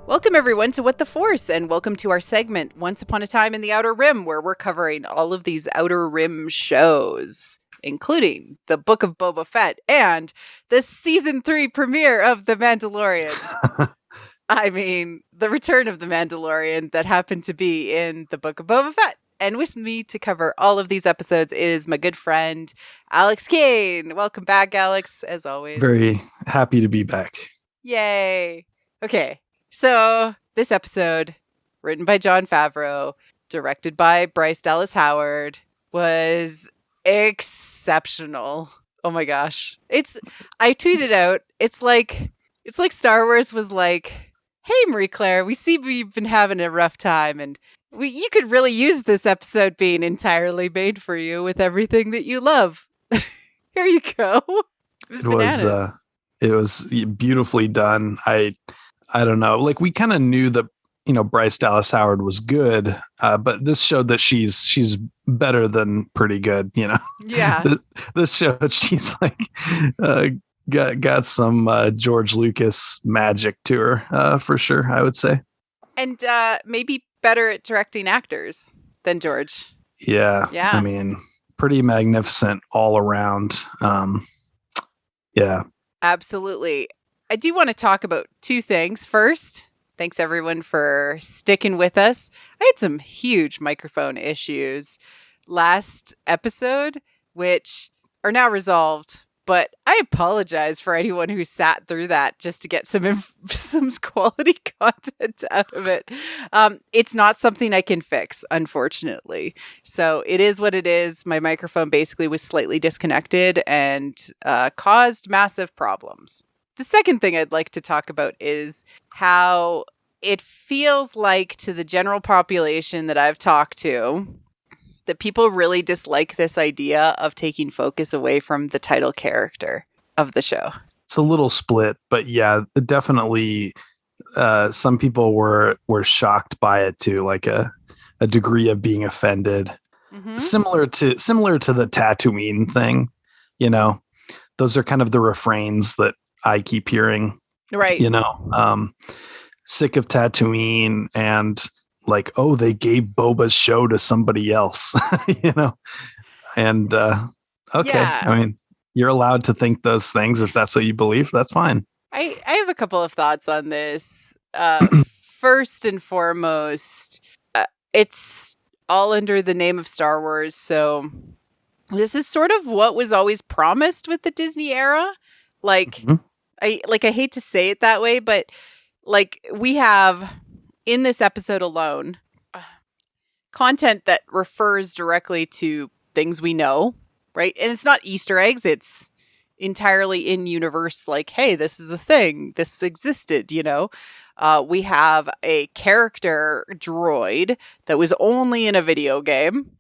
Welcome, everyone, to What the Force, and welcome to our segment, Once Upon a Time in the Outer Rim, where we're covering all of these Outer Rim shows, including the Book of Boba Fett and the Season 3 premiere of The Mandalorian. I mean, the return of The Mandalorian that happened to be in the Book of Boba Fett. And with me to cover all of these episodes is my good friend, Alex Kane. Welcome back, Alex, as always. Very happy to be back. Yay. Okay. So, this episode, written by Jon Favreau, directed by Bryce Dallas Howard, was exceptional. Oh my gosh. I tweeted out, it's like Star Wars was like, hey, Marie Claire, we see you've been having a rough time, and you could really use this episode being entirely made for you with everything that you love. Here you go. It was beautifully done. I don't know. Like, we kind of knew that, Bryce Dallas Howard was good, but this showed that she's better than pretty good, Yeah. This showed she's like got some George Lucas magic to her, for sure, I would say. And maybe better at directing actors than George. Yeah. I mean, pretty magnificent all around. Yeah. Absolutely. I do want to talk about two things. First, thanks everyone for sticking with us. I had some huge microphone issues last episode, which are now resolved. But I apologize for anyone who sat through that just to get some quality content out of it. It's not something I can fix, unfortunately. So it is what it is. My microphone basically was slightly disconnected and caused massive problems. The second thing I'd like to talk about is how it feels like to the general population that I've talked to that people really dislike this idea of taking focus away from the title character of the show. It's a little split, but yeah, definitely some people were shocked by it too, like a degree of being offended. Mm-hmm. Similar to the Tatooine thing, those are kind of the refrains that I keep hearing, right? Sick of Tatooine and like, oh, they gave Boba's show to somebody else, and okay. Yeah. I mean, you're allowed to think those things if that's what you believe. That's fine. I have a couple of thoughts on this. First and foremost, it's all under the name of Star Wars. So this is sort of what was always promised with the Disney era. Like, mm-hmm. I hate to say it that way, but like we have in this episode alone content that refers directly to things we know, right? And it's not Easter eggs. It's entirely in universe. Like, hey, this is a thing. This existed, we have a character droid that was only in a video game.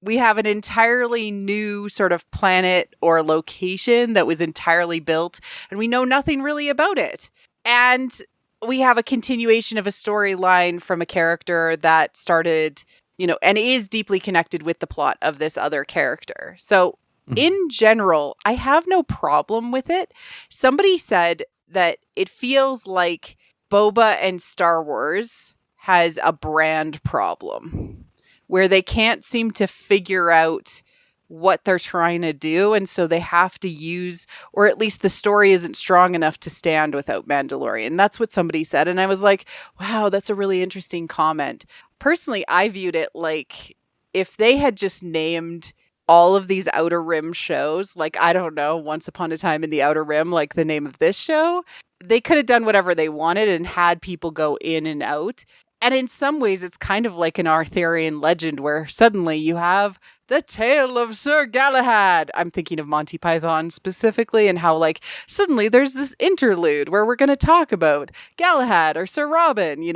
We have an entirely new sort of planet or location that was entirely built, and we know nothing really about it. And we have a continuation of a storyline from a character that started, and is deeply connected with the plot of this other character. So in general, I have no problem with it. Somebody said that it feels like Boba and Star Wars has a brand problem, where they can't seem to figure out what they're trying to do. And so they have to use, or at least the story isn't strong enough to stand without Mandalorian. That's what somebody said. And I was like, wow, that's a really interesting comment. Personally, I viewed it like if they had just named all of these Outer Rim shows, like, I don't know, Once Upon a Time in the Outer Rim, like the name of this show, they could have done whatever they wanted and had people go in and out. And in some ways, it's kind of like an Arthurian legend where suddenly you have the tale of Sir Galahad. I'm thinking of Monty Python specifically, and how like suddenly there's this interlude where we're going to talk about Galahad or Sir Robin, It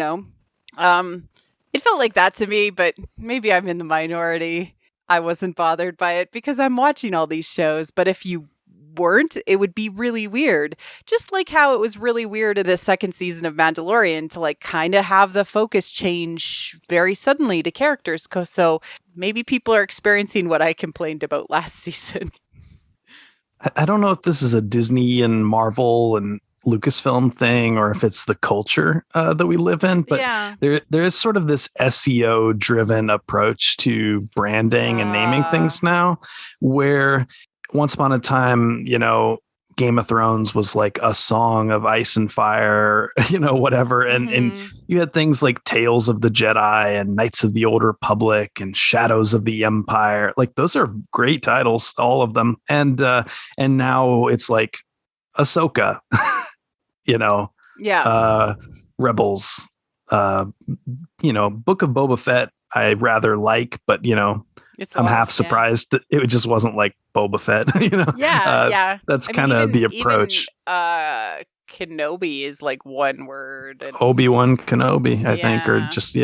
felt like that to me, but maybe I'm in the minority. I wasn't bothered by it because I'm watching all these shows. But if you weren't, it would be really weird. Just like how it was really weird in the second season of Mandalorian to like kind of have the focus change very suddenly to characters. So maybe people are experiencing what I complained about last season. I don't know if this is a Disney and Marvel and Lucasfilm thing or if it's the culture that we live in. But there is sort of this SEO driven approach to branding and naming things now, where once upon a time, Game of Thrones was like a song of ice and fire, whatever. And you had things like Tales of the Jedi and Knights of the Old Republic and Shadows of the Empire. Like those are great titles, all of them. And now it's like Ahsoka, Rebels, Book of Boba Fett. I rather like, but I'm half surprised that it just wasn't like Boba Fett. That's kind of the approach. Even, Kenobi is like one word. And Obi-Wan Kenobi, I think, or just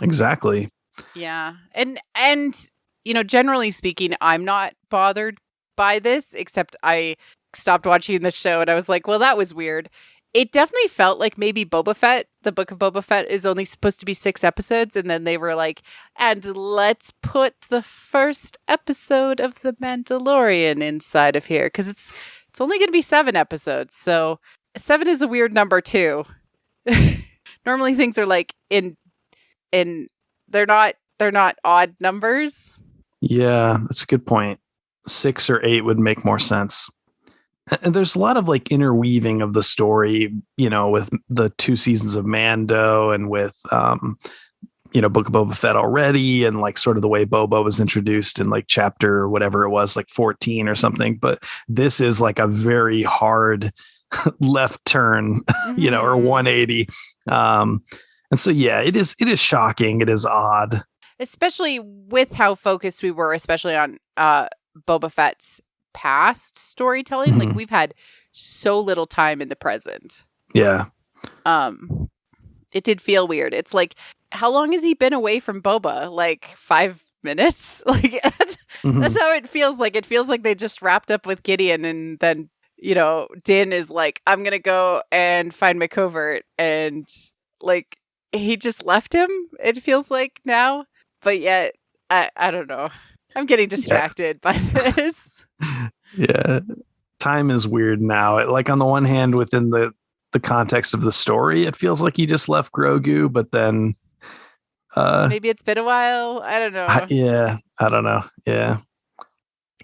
exactly. Yeah, and generally speaking, I'm not bothered by this, except I stopped watching the show and I was like, well, that was weird. It definitely felt like maybe Boba Fett, the Book of Boba Fett, is only supposed to be 6 episodes. And then they were like, and let's put the first episode of The Mandalorian inside of here. Because it's only going to be 7 episodes. So 7 is a weird number too. Normally things are like in they're not odd numbers. Yeah, that's a good point. 6 or 8 would make more sense. And there's a lot of like interweaving of the story, with the 2 seasons of Mando and with, Book of Boba Fett already. And like sort of the way Boba was introduced in like chapter or whatever it was, like 14 or something. But this is like a very hard left turn, or 180. And so, yeah, it is shocking. It is odd. Especially with how focused we were, especially on Boba Fett's past storytelling. Like we've had so little time in the present. Yeah. It did feel weird. It's like, how long has he been away from Boba? Like 5 minutes? Like that's how it feels like. It feels like they just wrapped up with Gideon and then, Din is like, I'm going to go and find my covert. And like, he just left him, it feels like now. But yet, I don't know. I'm getting distracted by this. Yeah. Time is weird now. Like on the one hand, within the context of the story, it feels like he just left Grogu, but then maybe it's been a while. I don't know. I don't know. Yeah.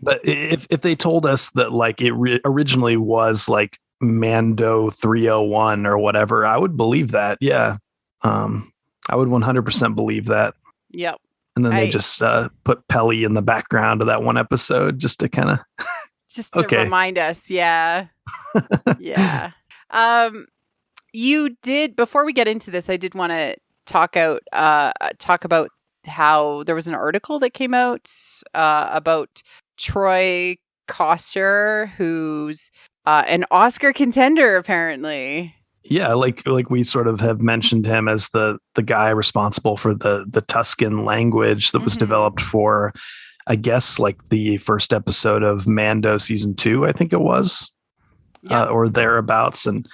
But if they told us that like it originally was like Mando 301 or whatever, I would believe that. Yeah. I would 100% believe that. Yep. And then they just put Pelly in the background of that one episode just to kind of just to remind us. Yeah. Yeah. You did, before we get into this, I did want to talk about how there was an article that came out about Troy Koster, who's an Oscar contender, apparently. Yeah, like we sort of have mentioned him as the guy responsible for the Tuscan language that was developed for, I guess, like the first episode of Mando season 2, I think it was, or thereabouts. And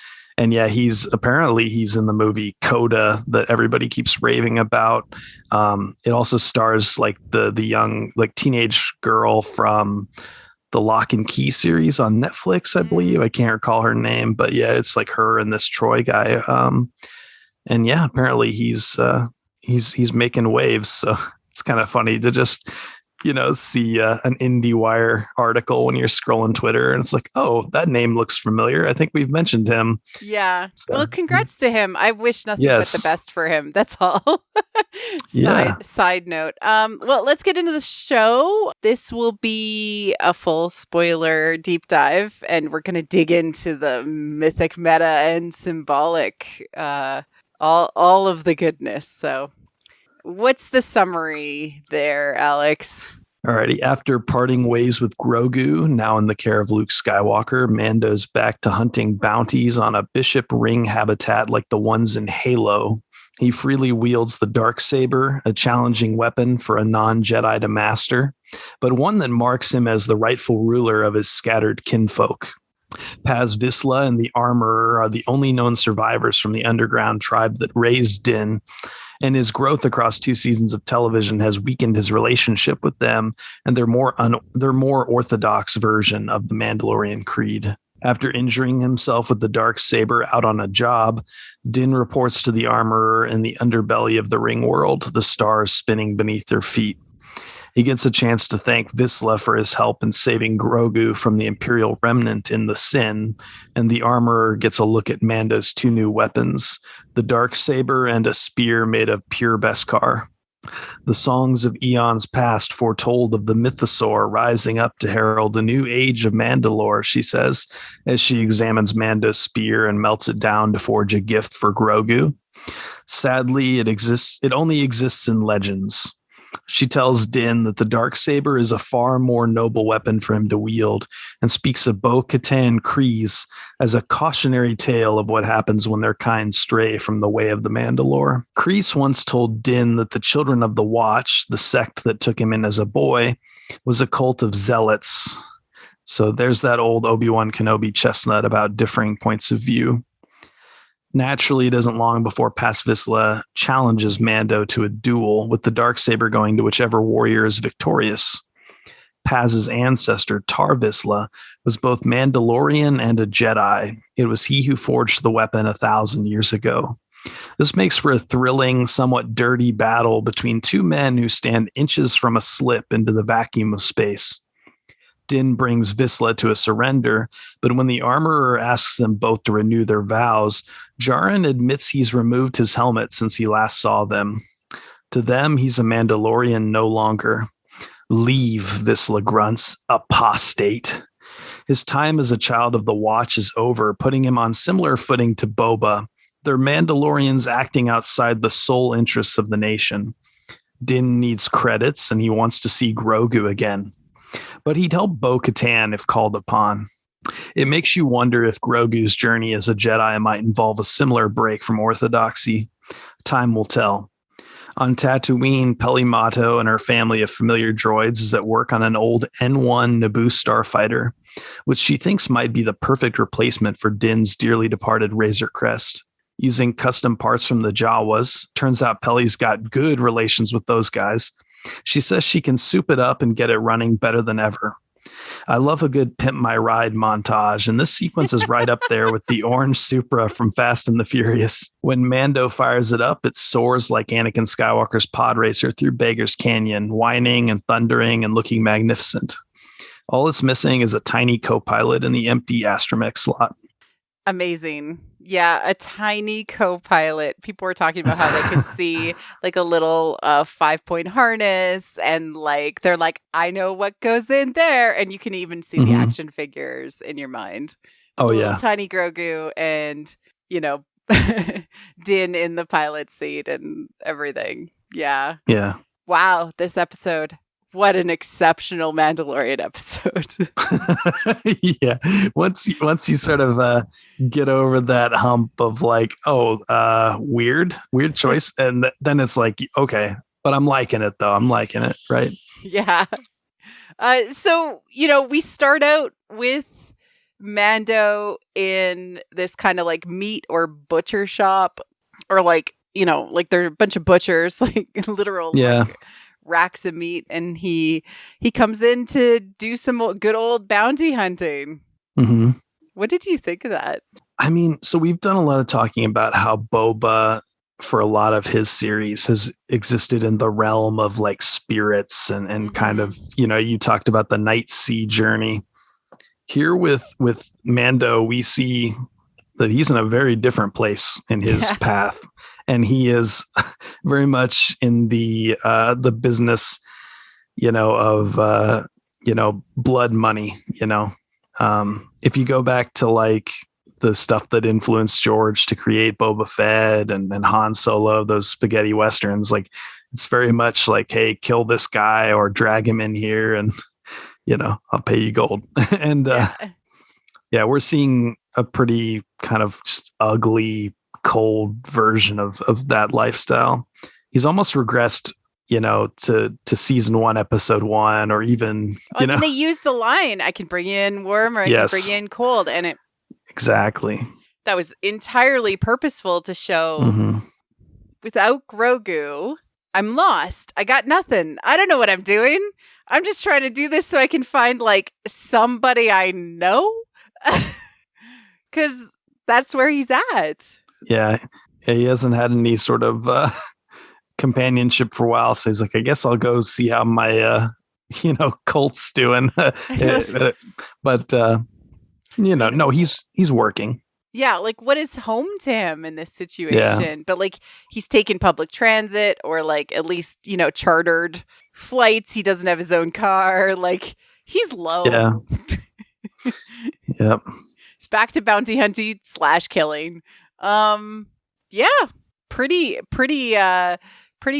yeah, he's in the movie Coda that everybody keeps raving about. It also stars like the young, like teenage girl from the Lock and Key series on Netflix, I believe. I can't recall her name, but yeah, it's like her and this Troy guy. And yeah, apparently he's making waves. So it's kind of funny to just, see an IndieWire article when you're scrolling Twitter and it's like, oh, that name looks familiar. I think we've mentioned him. Yeah. So, well, congrats to him. I wish nothing but the best for him. That's all. Side note. Well, let's get into the show. This will be a full spoiler deep dive, and we're going to dig into the mythic, meta, and symbolic, all of the goodness. So what's the summary there, Alex? Alrighty. After parting ways with Grogu, now in the care of Luke Skywalker, Mando's back to hunting bounties on a bishop ring habitat like the ones in Halo. He freely wields the Darksaber, a challenging weapon for a non-Jedi to master, but one that marks him as the rightful ruler of his scattered kinfolk. Paz Vizsla and the Armorer are the only known survivors from the underground tribe that raised Din, and his growth across 2 seasons of television has weakened his relationship with them and their more orthodox version of the Mandalorian creed. After injuring himself with the dark saber out on a job, Din reports to the armorer in the underbelly of the ring world, the stars spinning beneath their feet. He gets a chance to thank Vizsla for his help in saving Grogu from the Imperial remnant in the Sin, and the armorer gets a look at Mando's 2 new weapons, the dark saber and a spear made of pure Beskar. The songs of eons past foretold of the mythosaur rising up to herald a new age of Mandalore, she says, as she examines Mando's spear and melts it down to forge a gift for Grogu. Sadly, it only exists in legends. She tells Din that the Darksaber is a far more noble weapon for him to wield, and speaks of Bo-Katan Kryze as a cautionary tale of what happens when their kind stray from the way of the Mandalore. Kryze once told Din that the Children of the Watch, the sect that took him in as a boy, was a cult of zealots. So there's that old Obi-Wan Kenobi chestnut about differing points of view. Naturally, it isn't long before Paz Vizsla challenges Mando to a duel, with the Darksaber going to whichever warrior is victorious. Paz's ancestor, Tar Vizsla, was both Mandalorian and a Jedi. It was he who forged the weapon 1,000 years ago. This makes for a thrilling, somewhat dirty battle between 2 men who stand inches from a slip into the vacuum of space. Din brings Vizsla to a surrender, but when the armorer asks them both to renew their vows, Djarin admits he's removed his helmet since he last saw them. To them, he's a Mandalorian no longer. Leave, Vizsla grunts, apostate. His time as a child of the Watch is over, putting him on similar footing to Boba. They're Mandalorians acting outside the sole interests of the nation. Din needs credits, and he wants to see Grogu again. But he'd help Bo-Katan if called upon. It makes you wonder if Grogu's journey as a Jedi might involve a similar break from orthodoxy. Time will tell. On Tatooine, Peli Motto and her family of familiar droids is at work on an old N1 Naboo starfighter, which she thinks might be the perfect replacement for Din's dearly departed Razor Crest. Using custom parts from the Jawas, turns out Peli's got good relations with those guys. She says she can soup it up and get it running better than ever. I love a good Pimp My Ride montage, and this sequence is right up there with the orange Supra from Fast and the Furious. When Mando fires it up, it soars like Anakin Skywalker's pod racer through Beggar's Canyon, whining and thundering and looking magnificent. All it's missing is a tiny co-pilot in the empty astromech slot. Amazing. Yeah, a tiny co-pilot. People were talking about how they could see like a little 5-point harness, and like they're like, I know what goes in there, and you can even see the action figures in your mind. Oh yeah, tiny Grogu and Din in the pilot seat and everything. Yeah. Wow, this episode. What an exceptional Mandalorian episode. Yeah. Once you sort of get over that hump of like, weird choice. And then it's like, okay, but I'm liking it though. I'm liking it. Right. Yeah. So, we start out with Mando in this kind of like meat or butcher shop, or like, like they're a bunch of butchers, like literal. Yeah. Like, racks of meat, and he comes in to do some good old bounty hunting. Mm-hmm. What did you think of that? I mean, so we've done a lot of talking about how Boba, for a lot of his series, has existed in the realm of like spirits and kind of, you talked about the Night Sea journey. Here with Mando, we see that he's in a very different place in his path. And he is very much in the business, of blood money. If you go back to like the stuff that influenced George to create Boba Fett and Han Solo, those spaghetti westerns, like it's very much like, hey, kill this guy or drag him in here, and I'll pay you gold. And we're seeing a pretty kind of just ugly, cold version of that lifestyle. He's almost regressed, to season 1, episode 1, or even, they use the line, I can bring you in warm or I can bring you in cold. And it exactly, that was entirely purposeful to show without Grogu, I'm lost. I got nothing. I don't know what I'm doing. I'm just trying to do this so I can find like somebody I know. because that's where he's at. Yeah. He hasn't had any sort of companionship for a while. So he's like, I guess I'll go see how my, cult's doing. But, no, he's working. Yeah, like what is home to him in this situation? Yeah. But like he's taken public transit or like at least, chartered flights. He doesn't have his own car. Like he's low. Yeah. Yep. He's back to bounty hunting / killing. Yeah, pretty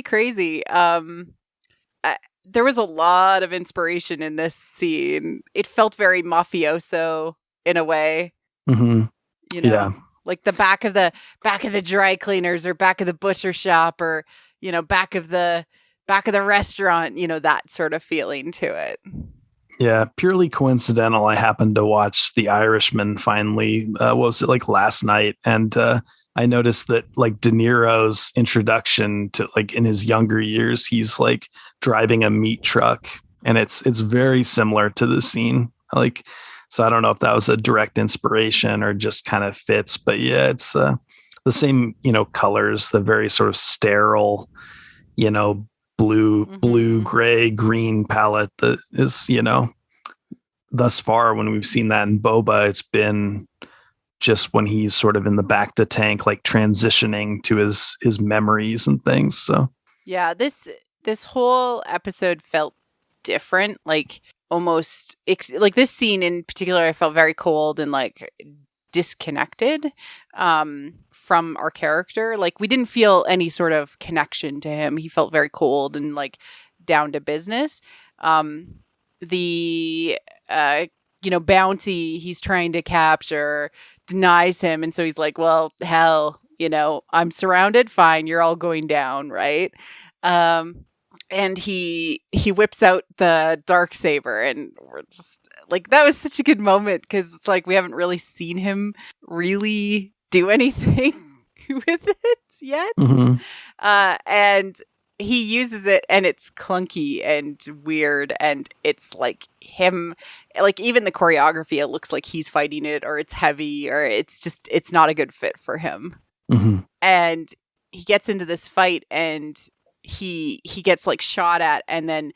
crazy. There was a lot of inspiration in this scene. It felt very mafioso in a way. Mm-hmm. Yeah. Like the back of the dry cleaners or back of the butcher shop or, back of the restaurant, that sort of feeling to it. Yeah, purely coincidental. I happened to watch The Irishman finally. What was it, like last night? And I noticed that like De Niro's introduction to like in his younger years, he's like driving a meat truck, and it's very similar to the scene. Like, so I don't know if that was a direct inspiration or just kind of fits, but yeah, it's the same, colors, the very sort of sterile, blue, gray, green palette that is, thus far when we've seen that in Boba, it's been just when he's sort of in the back to tank, like transitioning to his memories and things. So yeah, this whole episode felt different, like almost like this scene in particular, I felt very cold and like disconnected from our character. Like we didn't feel any sort of connection to him. He felt very cold and like down to business. The bounty he's trying to capture denies him, and so he's like, well, hell, I'm surrounded, fine, you're all going down, right? And he whips out the Darksaber, and we're just like, that was such a good moment because it's like we haven't really seen him really do anything with it yet. Mm-hmm. And he uses it, and it's clunky and weird, and it's like him, like even the choreography, it looks like he's fighting it, or it's heavy, or it's not a good fit for him. Mm-hmm. And he gets into this fight, and he gets like shot at, and then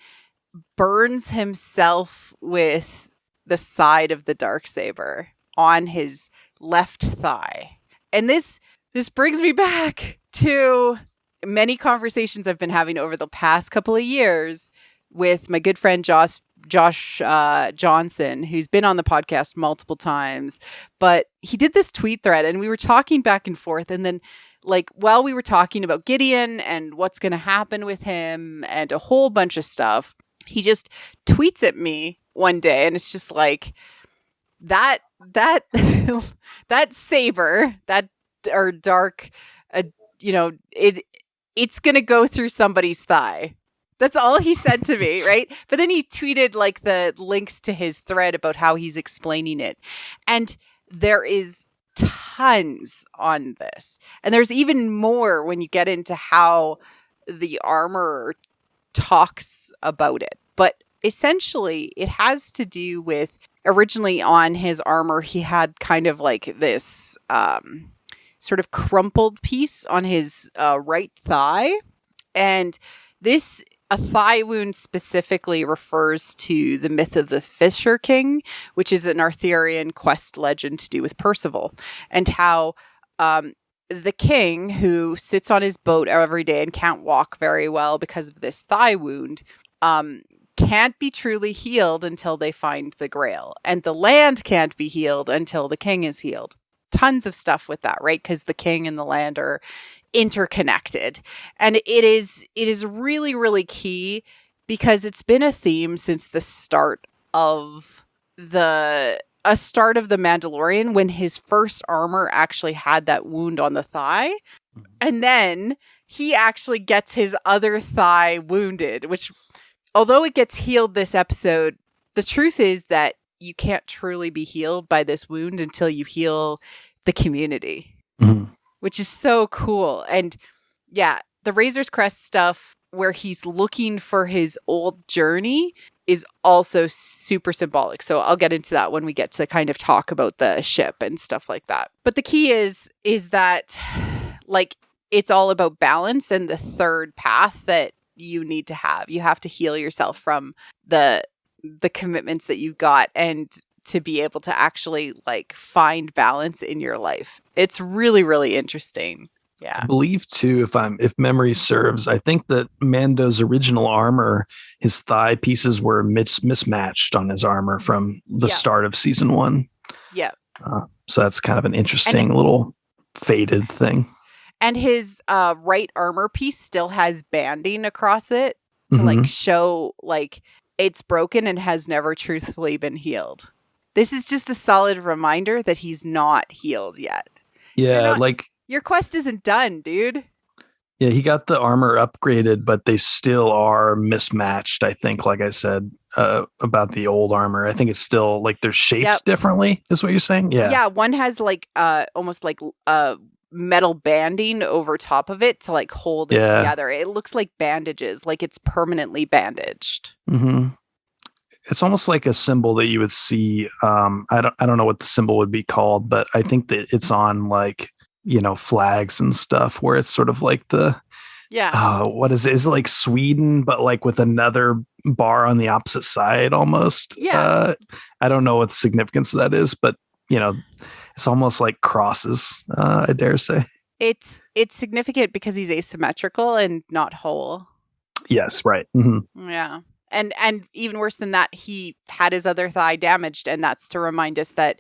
burns himself with the side of the Darksaber on his left thigh. And this brings me back to many conversations I've been having over the past couple of years with my good friend Josh Johnson, who's been on the podcast multiple times. But he did this tweet thread, and we were talking back and forth, and then like while we were talking about Gideon and what's going to happen with him and a whole bunch of stuff, he just tweets at me one day, and it's just like that saber, that or dark, it's going to go through somebody's thigh. That's all he said to me, right? But then he tweeted like the links to his thread about how he's explaining it. And there is tons on this. And there's even more when you get into how the armor talks about it. But essentially, it has to do with originally on his armor, he had kind of like this sort of crumpled piece on his right thigh. And a thigh wound specifically refers to the myth of the Fissure King, which is an Arthurian quest legend to do with Percival, and how the king, who sits on his boat every day and can't walk very well because of this thigh wound, can't be truly healed until they find the Grail, and the land can't be healed until the king is healed. Tons of stuff with that, right? Because the king and the land are interconnected, and it is really, really key because it's been a theme since the start of the Mandalorian, when his first armor actually had that wound on the thigh, and then he actually gets his other thigh wounded, which, although it gets healed this episode, the truth is that you can't truly be healed by this wound until you heal the community, which is so cool. And yeah, the Razor's Crest stuff where he's looking for his old journey is also super symbolic. So I'll get into that when we get to kind of talk about the ship and stuff like that. But the key is that like it's all about balance and the third path that you need to have. You have to heal yourself from the commitments that you got and to be able to actually like find balance in your life. It's really, really interesting. Yeah. I believe too, if memory serves, I think that Mando's original armor, his thigh pieces were mismatched on his armor from the start of season 1. Yeah. So that's kind of an interesting little faded thing. And his right armor piece still has banding across it to like show like it's broken and has never truthfully been healed. This is just a solid reminder that he's not healed yet. Yeah, your quest isn't done, dude. Yeah, he got the armor upgraded, but they still are mismatched, I think, like I said, about the old armor. I think it's still like they're shaped differently, is what you're saying? Yeah. Yeah, one has like almost like metal banding over top of it to like hold it together. It looks like bandages, like it's permanently bandaged. Mm-hmm. It's almost like a symbol that you would see. I don't know what the symbol would be called, but I think that it's on like, flags and stuff where it's sort of like what is it? Is it like Sweden, but like with another bar on the opposite side almost? Yeah. I don't know what the significance of that is, but it's almost like crosses, I dare say. It's significant because he's asymmetrical and not whole. Yes, right. Mm-hmm. Yeah. And even worse than that, he had his other thigh damaged, and that's to remind us that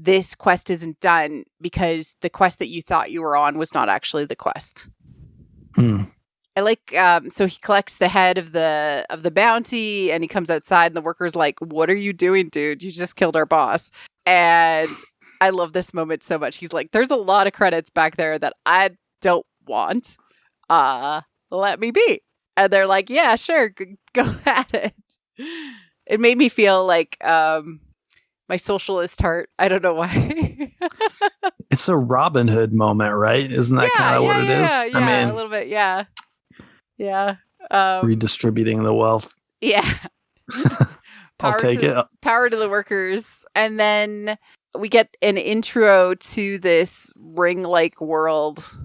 this quest isn't done because the quest that you thought you were on was not actually the quest. I like so he collects the head of the bounty and he comes outside and the worker's like, "What are you doing, dude? You just killed our boss." And I love this moment so much. He's like, "There's a lot of credits back there that I don't want. Let me be." And they're like, "Yeah, sure, go at it." It made me feel like my socialist heart. I don't know why. It's a Robin Hood moment, right? Isn't that kind of what it is? Yeah, I mean, a little bit. Yeah. Yeah. Redistributing the wealth. Yeah. I'll take it. Power to the workers. And then we get an intro to this ring-like world.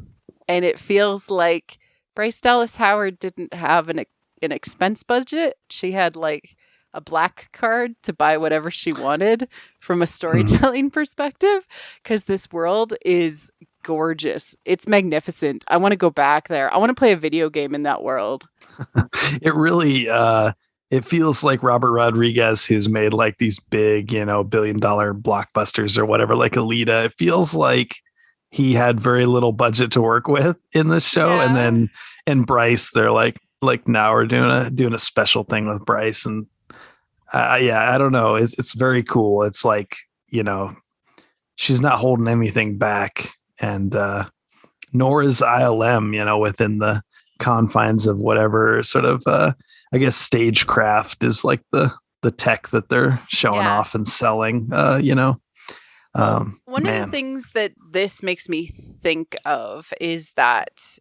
And it feels like Bryce Dallas Howard didn't have an expense budget. She had like a black card to buy whatever she wanted from a storytelling perspective, because this world is gorgeous. It's magnificent. I want to go back there. I want to play a video game in that world. It really it feels like Robert Rodriguez, who's made like these big, $1 billion blockbusters or whatever, like Alita. It feels like he had very little budget to work with in this show. And then Bryce, they're like now we're doing a special thing with Bryce. And I don't know. It's very cool. It's like, she's not holding anything back, and nor is ILM, within the confines of whatever sort of, I guess, stagecraft is like the tech that they're showing off and selling, One of the things that this makes me think of is that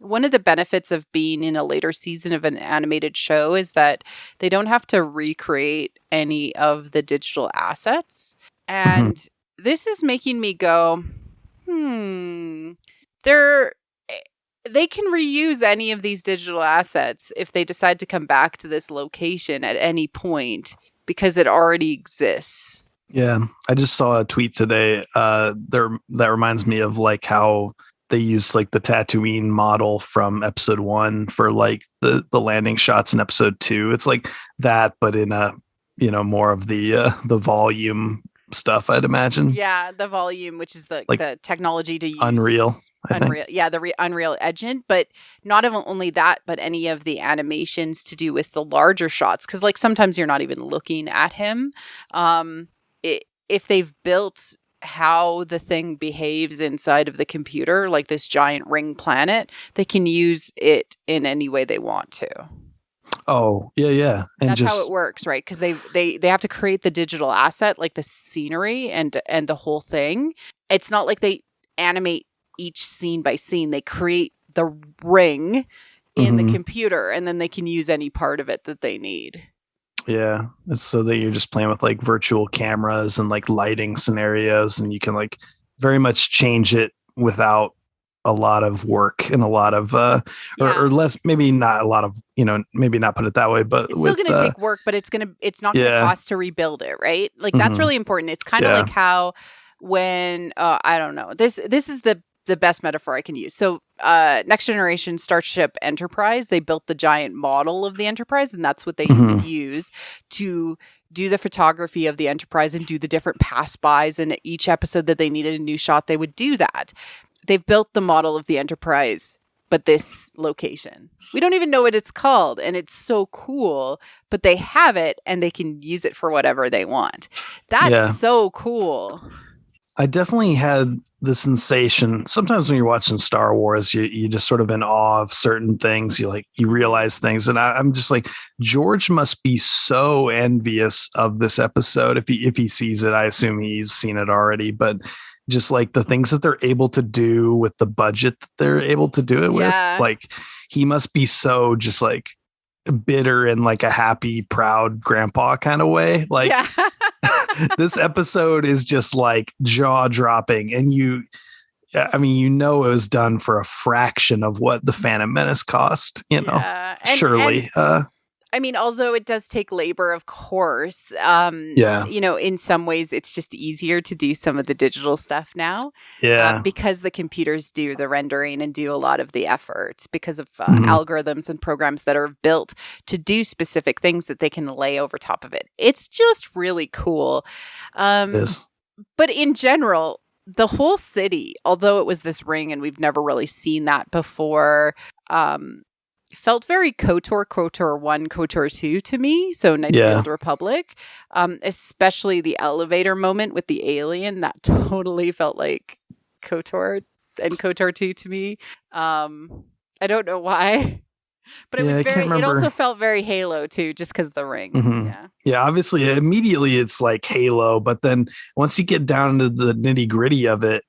one of the benefits of being in a later season of an animated show is that they don't have to recreate any of the digital assets. And this is making me go, they can reuse any of these digital assets if they decide to come back to this location at any point because it already exists. Yeah, I just saw a tweet today that reminds me of like how they used like the Tatooine model from episode 1 for like the landing shots in episode 2. It's like that, but in a more of the volume stuff, I'd imagine. Yeah, the volume, which is the technology to use Unreal. Yeah, the Unreal Engine, but not only that, but any of the animations to do with the larger shots, because like sometimes you're not even looking at him. If they've built how the thing behaves inside of the computer, like this giant ring planet, they can use it in any way they want to. Oh, yeah. And that's how it works, right? Because they have to create the digital asset, like the scenery and the whole thing. It's not like they animate each scene by scene. They create the ring in the computer, and then they can use any part of it that they need. Yeah, it's so that you're just playing with like virtual cameras and like lighting scenarios, and you can like very much change it without a lot of work and a lot of or less, maybe not a lot of, maybe not put it that way, but it's still going to take work, but it's not going to cost to rebuild it, right? Like that's really important. It's kind of like how when I don't know, this is the best metaphor I can use. So Next Generation Starship Enterprise, they built the giant model of the Enterprise, and that's what they would use to do the photography of the Enterprise and do the different pass-bys. And each episode that they needed a new shot, they would do that. They've built the model of the Enterprise, but this location, we don't even know what it's called, and it's so cool, but they have it and they can use it for whatever they want. That's so cool. I definitely had the sensation sometimes when you're watching Star Wars, you just sort of in awe of certain things. You realize things. And I'm just like, George must be so envious of this episode. If he sees it, I assume he's seen it already, but just like the things that they're able to do with the budget that they're able to do it with, like he must be so just like bitter in like a happy, proud grandpa kind of way. Like this episode is just like jaw dropping, and it was done for a fraction of what the Phantom Menace cost, surely. Although it does take labor, of course, in some ways it's just easier to do some of the digital stuff now. Because the computers do the rendering and do a lot of the effort because of algorithms and programs that are built to do specific things that they can lay over top of it. It's just really cool. But in general, the whole city, although it was this ring and we've never really seen that before, felt very KOTOR 1, KOTOR 2 to me. So Knights of the Old Republic, especially the elevator moment with the alien, that totally felt like KOTOR and KOTOR 2 to me. I don't know why, but it was it also felt very Halo too, just because of the ring. Obviously immediately it's like Halo, but then once you get down to the nitty gritty of it,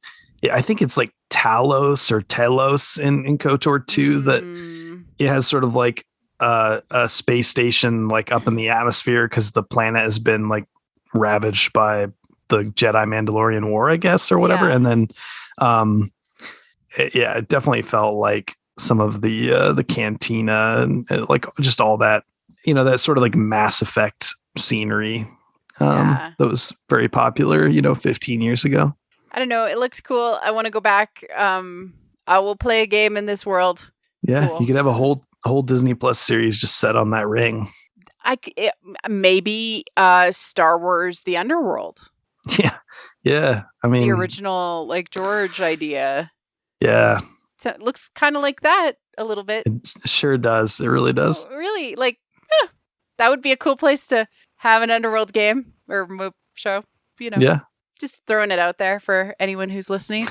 I think it's like Talos or Telos in KOTOR 2 that it has sort of like a space station like up in the atmosphere because the planet has been like ravaged by the Jedi Mandalorian War, I guess, or whatever. And then it definitely felt like some of the cantina and like just all that, that sort of like Mass Effect scenery that was very popular 15 years ago. I don't know, it looked cool. I want to go back. I will play a game in this world. Cool. You could have a whole Disney Plus series just set on that ring. Maybe Star Wars: The Underworld. Yeah. I mean, the original like George idea. Yeah. So it looks kind of like that a little bit. It sure does. It really does. Really, like that would be a cool place to have an Underworld game or show. Yeah. Just throwing it out there for anyone who's listening.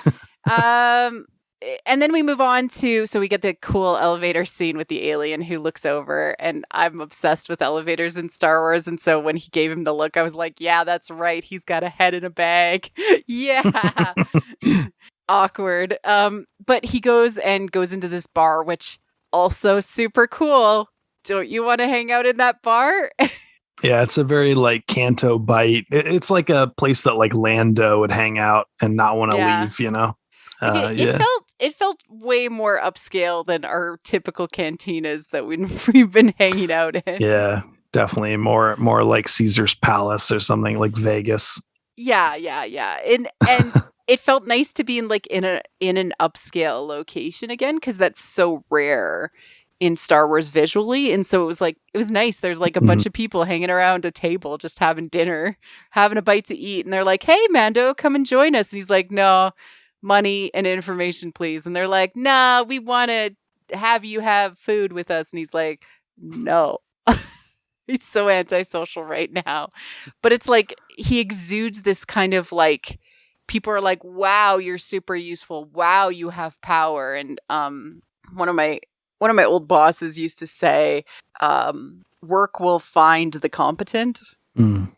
And then we move on so we get the cool elevator scene with the alien who looks over, and I'm obsessed with elevators in Star Wars. And so when he gave him the look, I was like, yeah, that's right. He's got a head in a bag. Yeah. Awkward. But he goes into this bar, which also super cool. Don't you want to hang out in that bar? Yeah, it's a very like Canto Bite. It's like a place that like Lando would hang out and not want to leave, It felt way more upscale than our typical cantinas that we've been hanging out in. Yeah, definitely more like Caesar's Palace or something like Vegas. Yeah. And it felt nice to be in an upscale location again, because that's so rare in Star Wars visually. And so it was nice. There's like a bunch of people hanging around a table just having dinner, having a bite to eat, and they're like, "Hey, Mando, come and join us." And he's like, "No, money and information, please." And they're like, "Nah, we want to have you have food with us." And he's like, "No." He's so antisocial right now. But it's like he exudes this kind of like, people are like, "Wow, you're super useful. Wow, you have power." And one of my old bosses used to say, work will find the competent. And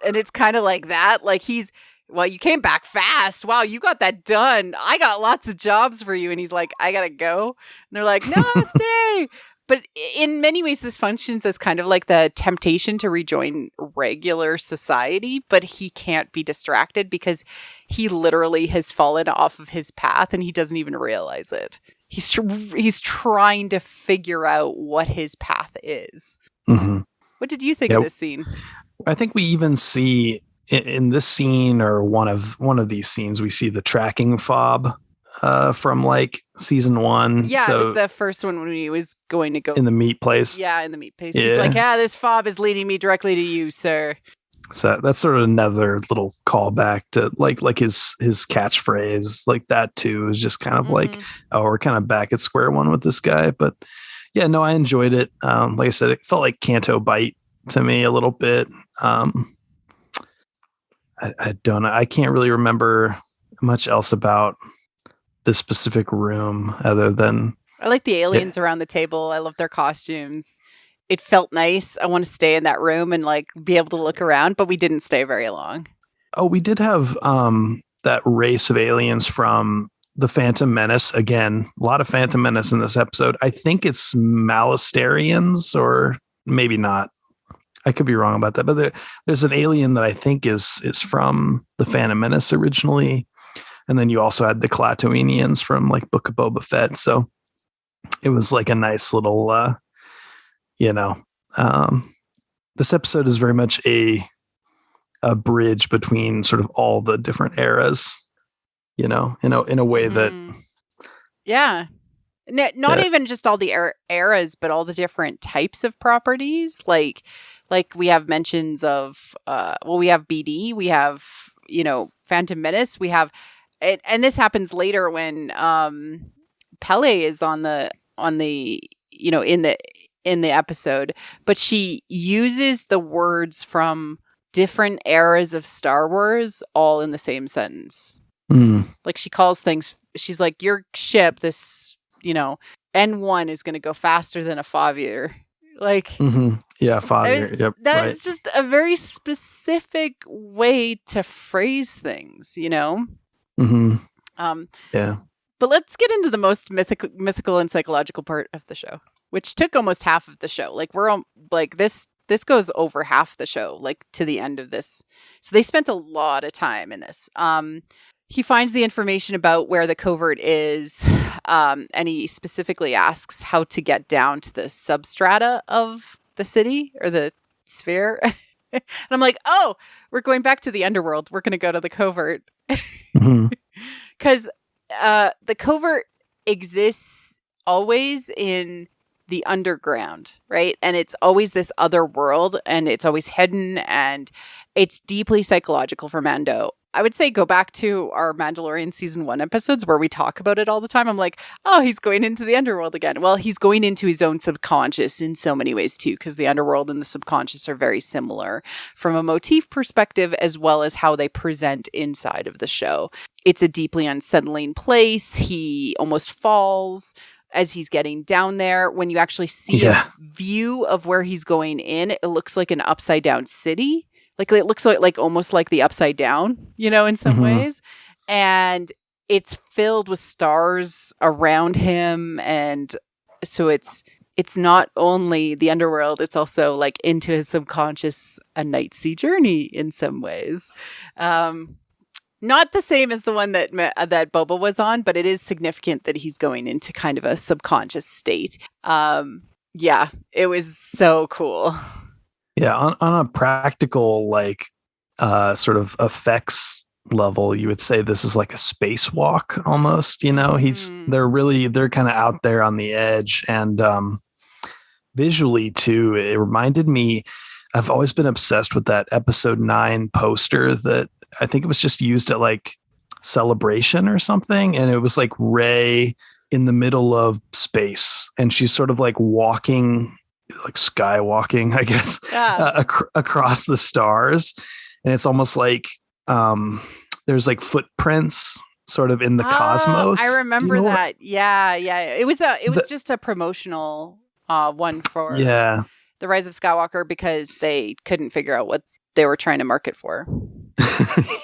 it's kind of like that. Like he's well, you came back fast. Wow, you got that done. I got lots of jobs for you. And he's like, I gotta go. And they're like, no, stay. But in many ways, this functions as kind of like the temptation to rejoin regular society, but he can't be distracted because he literally has fallen off of his path and he doesn't even realize it. He's trying to figure out what his path is. Mm-hmm. What did you think of this scene? I think we even see in this scene, or one of these scenes, we see the tracking fob from like season 1. Yeah, so, it was the first one when he was going to go in the meat place. Yeah, in the meat place. Yeah. He's like, this fob is leading me directly to you, sir. So that's sort of another little callback to like his catchphrase, like that too, is just kind of like, oh, we're kind of back at square one with this guy. But yeah, no, I enjoyed it. Like I said, it felt like Canto Bite to me a little bit. I don't know. I can't really remember much else about this specific room other than I like the aliens around the table. I love their costumes. It felt nice. I want to stay in that room and like be able to look around, but we didn't stay very long. Oh, we did have that race of aliens from the Phantom Menace. Again, a lot of Phantom Menace in this episode. I think it's Malastarians, or maybe not. I could be wrong about that, but there's an alien that I think is from the Phantom Menace originally. And then you also had the Klatooinians from like Book of Boba Fett. So it was like a nice little, this episode is very much a bridge between sort of all the different eras, in a way that. Yeah. Not even just all the eras, but all the different types of properties. Like we have mentions of, we have BD, we have, Phantom Menace, we have, and this happens later when Pele is in the episode, but she uses the words from different eras of Star Wars all in the same sentence. Like she calls things, she's like, your ship, this, N1 is going to go faster than a Favier. Like, yeah, Favier. Yep. That's just a very specific way to phrase things, Yeah. But let's get into the most mythical and psychological part of the show, which took almost half of the show. Like we're like this goes over half the show, like to the end of this. So they spent a lot of time in this. He finds the information about where the covert is, and he specifically asks how to get down to the substrata of the city or the sphere. And I'm like, oh, we're going back to the underworld. We're going to go to the covert. Because the covert exists always in the underground, right? And it's always this other world, and it's always hidden, and it's deeply psychological for Mando. I would say go back to our Mandalorian season 1 episodes where we talk about it all the time. I'm like, oh, he's going into the underworld again. Well, he's going into his own subconscious in so many ways too, because the underworld and the subconscious are very similar from a motif perspective, as well as how they present inside of the show. It's a deeply unsettling place. He almost falls as he's getting down there. When you actually see a view of where he's going in, it looks like an upside down city. Like it looks like almost like the Upside Down, in some ways. And it's filled with stars around him. And so it's not only the underworld, it's also like into his subconscious, a night sea journey in some ways. Not the same as the one that Boba was on, but it is significant that he's going into kind of a subconscious state. Yeah, it was so cool. Yeah, on a practical, sort of effects level, you would say this is like a spacewalk almost. They're kind of out there on the edge, and visually too, it reminded me. I've always been obsessed with that episode 9 poster that I think it was just used at like Celebration or something, and it was like Rey in the middle of space, and she's sort of like walking. Like skywalking, I guess, across the stars. And it's almost like there's like footprints sort of in the cosmos. I remember that. Yeah. It was just a promotional one for The Rise of Skywalker because they couldn't figure out what they were trying to market for.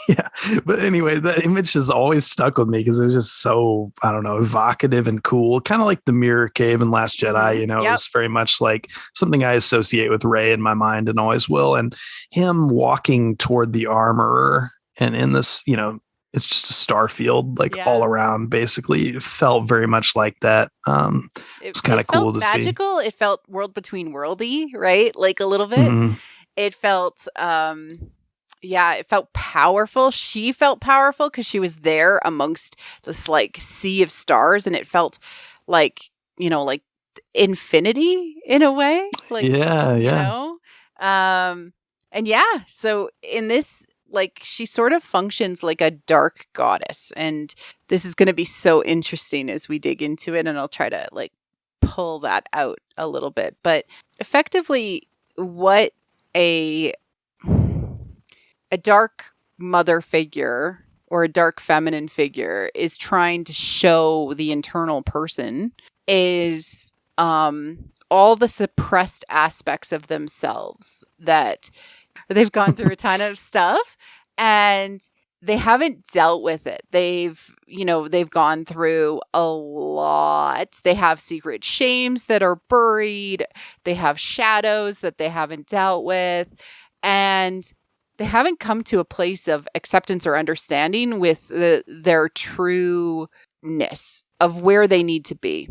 Yeah, but anyway, the image has always stuck with me because it was just so, I don't know, evocative and cool, kind of like the mirror cave in Last Jedi. You know, it was very much like something I associate with Rey in my mind and always will. And him walking toward the armorer, and in this, you know, it's just a star field, like all around. Basically, it felt very much like that. It was kind of cool to magical. see. It felt world between worldy, right? Like a little bit. Mm-hmm. It felt it felt powerful. She felt powerful because she was there amongst this like sea of stars, and it felt like, you know, like infinity in a way. Like, you know? And so in this, like, she sort of functions like a dark goddess, and this is going to be so interesting as we dig into it, and I'll try to like pull that out a little bit. But effectively, what a dark mother figure or a dark feminine figure is trying to show the internal person is all the suppressed aspects of themselves that they've gone through a ton of stuff and they haven't dealt with it. They've gone through a lot. They have secret shames that are buried. They have shadows that they haven't dealt with. And they haven't come to a place of acceptance or understanding with their trueness of where they need to be.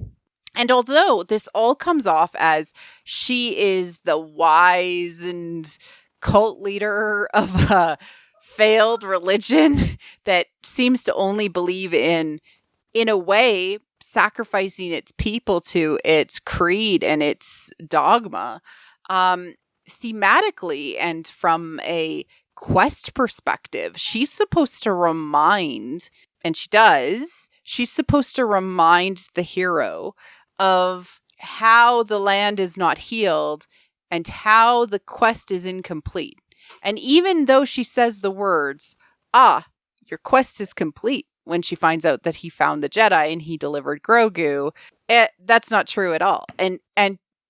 And although this all comes off as she is the wise and cult leader of a failed religion that seems to only believe in a way, sacrificing its people to its creed and its dogma, thematically and from a quest perspective, she's supposed to remind, and she's supposed to remind the hero of how the land is not healed and how the quest is incomplete. And even though she says the words, your quest is complete, when she finds out that he found the Jedi and he delivered Grogu, that's not true at all. And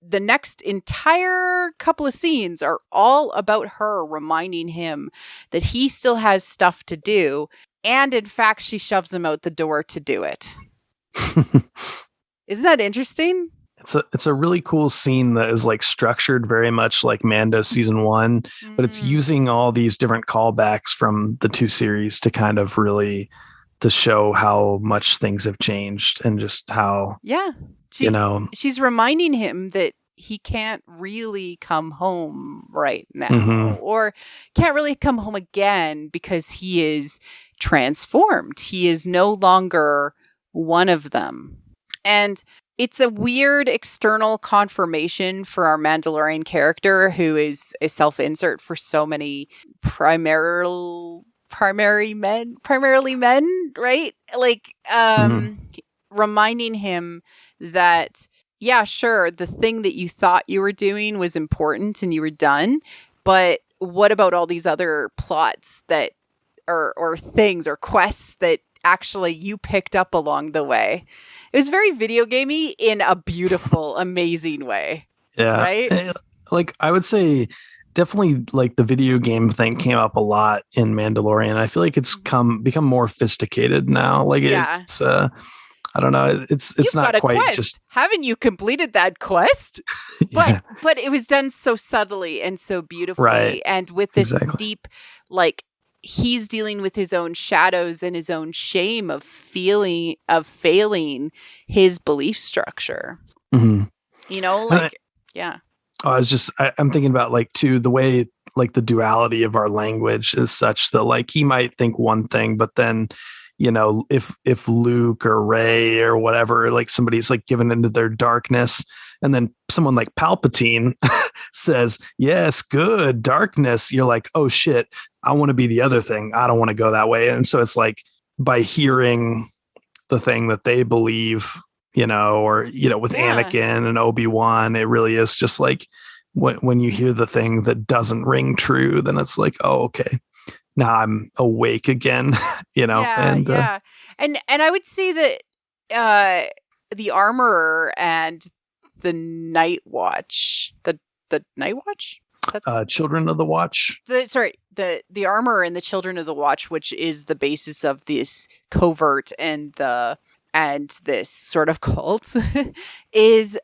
the next entire couple of scenes are all about her reminding him that he still has stuff to do. And in fact, she shoves him out the door to do it. Isn't that interesting? It's a really cool scene that is like structured very much like Mando season 1, but it's using all these different callbacks from the 2 series to kind of really to show how much things have changed and just how, she's reminding him that he can't really come home right now or can't really come home again because he is transformed. He is no longer one of them. And it's a weird external confirmation for our Mandalorian character, who is a self-insert for so many primarily men, right? Like, reminding him that, yeah, sure, the thing that you thought you were doing was important and you were done, but what about all these other plots that, or things or quests that actually you picked up along the way? It was very video gamey in a beautiful, amazing way. Yeah. Right? Like, I would say definitely like the video game thing came up a lot in Mandalorian. I feel like it's become more sophisticated now. Like it's I don't know. It's You've not got a quite quest. just. Haven't you completed that quest? But it was done so subtly and so beautifully, right. And with this deep, like, he's dealing with his own shadows and his own shame of failing his belief structure. Mm-hmm. You know, like, I'm thinking about like too, the way like the duality of our language is such that like he might think one thing, but then, you know, if Luke or Rey or whatever, like somebody's like given into their darkness, and then someone like Palpatine says, yes, good darkness. You're like, oh shit, I want to be the other thing. I don't want to go that way. And so it's like by hearing the thing that they believe, you know, or, you know, with Anakin and Obi-Wan, it really is just like when you hear the thing that doesn't ring true, then it's like, oh, okay, now I'm awake again, you know? And I would say that the Armorer and the Night Watch, the Night Watch? Children of the Watch. The armor and the Children of the Watch, which is the basis of this covert and this sort of cult, is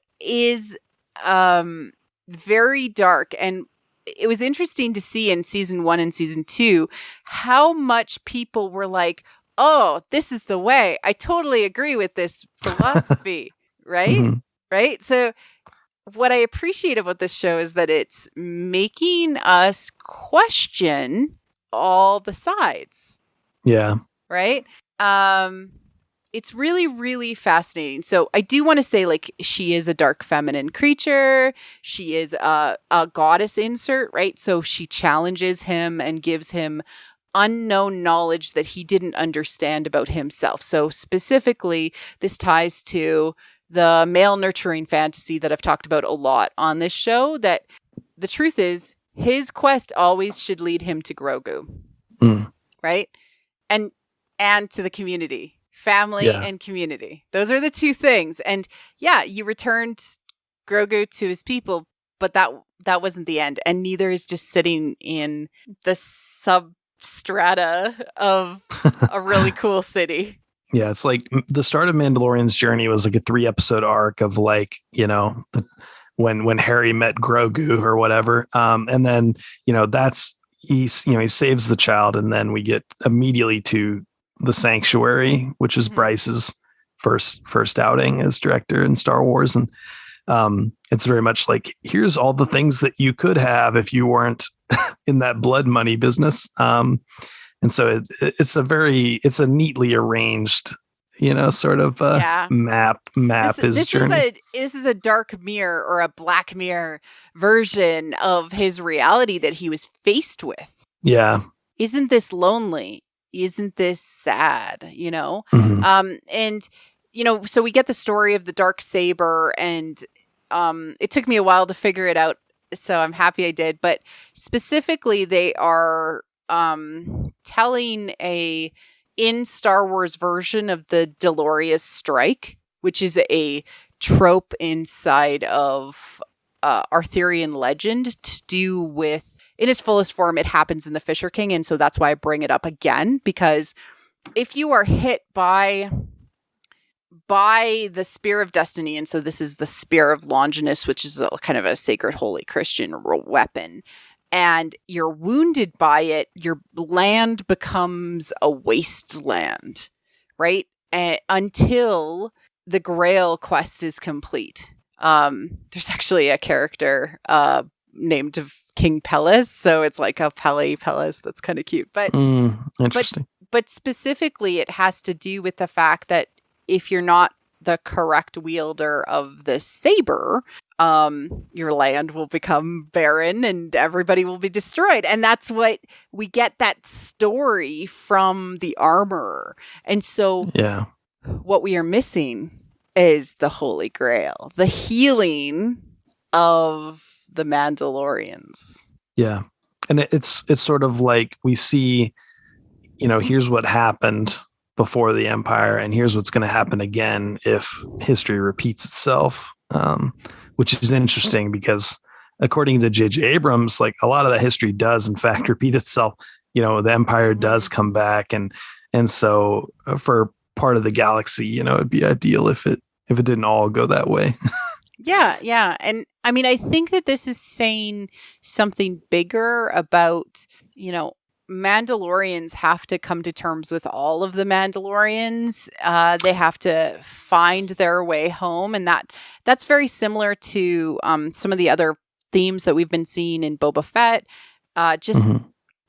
very dark. And it was interesting to see in season 1 and season 2 how much people were like, "Oh, this is the way. I totally agree with this philosophy." Right? Mm-hmm. Right? So what I appreciate about this show is that it's making us question all the sides. Yeah. Right? It's really, really fascinating. So I do want to say, like, she is a dark feminine creature. She is a goddess insert, right? So she challenges him and gives him unknown knowledge that he didn't understand about himself. So specifically, this ties to the male nurturing fantasy that I've talked about a lot on this show, that the truth is his quest always should lead him to Grogu. Right? And to the community. Family and community. Those are the two things. And yeah, you returned Grogu to his people, but that wasn't the end. And neither is just sitting in the substrata of a really cool city. Yeah, it's like the start of Mandalorian's journey was like a 3-episode arc of, like, you know, when Harry met Grogu or whatever. And then, you know, he saves the child, and then we get immediately to the Sanctuary, which is Bryce's first outing as director in Star Wars. And it's very much like, here's all the things that you could have if you weren't in that blood money business. And so it's a neatly arranged, you know, sort of map his journey. This is a dark mirror or a black mirror version of his reality that he was faced with. Yeah. Isn't this lonely? Isn't this sad? You know? And, you know, so we get the story of the dark saber, and it took me a while to figure it out. So I'm happy I did. But specifically, they are telling a in Star Wars version of the Dolorious Strike, which is a trope inside of Arthurian legend to do with, in its fullest form, it happens in the Fissure King. And so that's why I bring it up again, because if you are hit by the Spear of Destiny, and so this is the Spear of Longinus, which is a kind of a sacred holy Christian weapon, and you're wounded by it, your land becomes a wasteland, right? Until the Grail quest is complete. There's actually a character named King Pellis, so it's like a Pellis. That's kind of cute. But interesting. But specifically, it has to do with the fact that if you're not the correct wielder of the saber, your land will become barren and everybody will be destroyed. And that's what we get, that story from the armor. And so what we are missing is the Holy Grail, the healing of the Mandalorians. Yeah. And it's sort of like we see, you know, here's what happened before the Empire, and here's what's going to happen again if history repeats itself. Which is interesting because according to J.J. Abrams, like, a lot of that history does in fact repeat itself. You know, the Empire does come back, and so for part of the galaxy, you know, it'd be ideal if it didn't all go that way. Yeah. And I mean, I think that this is saying something bigger about, you know, Mandalorians have to come to terms with all of the Mandalorians. They have to find their way home. And that's very similar to some of the other themes that we've been seeing in Boba Fett.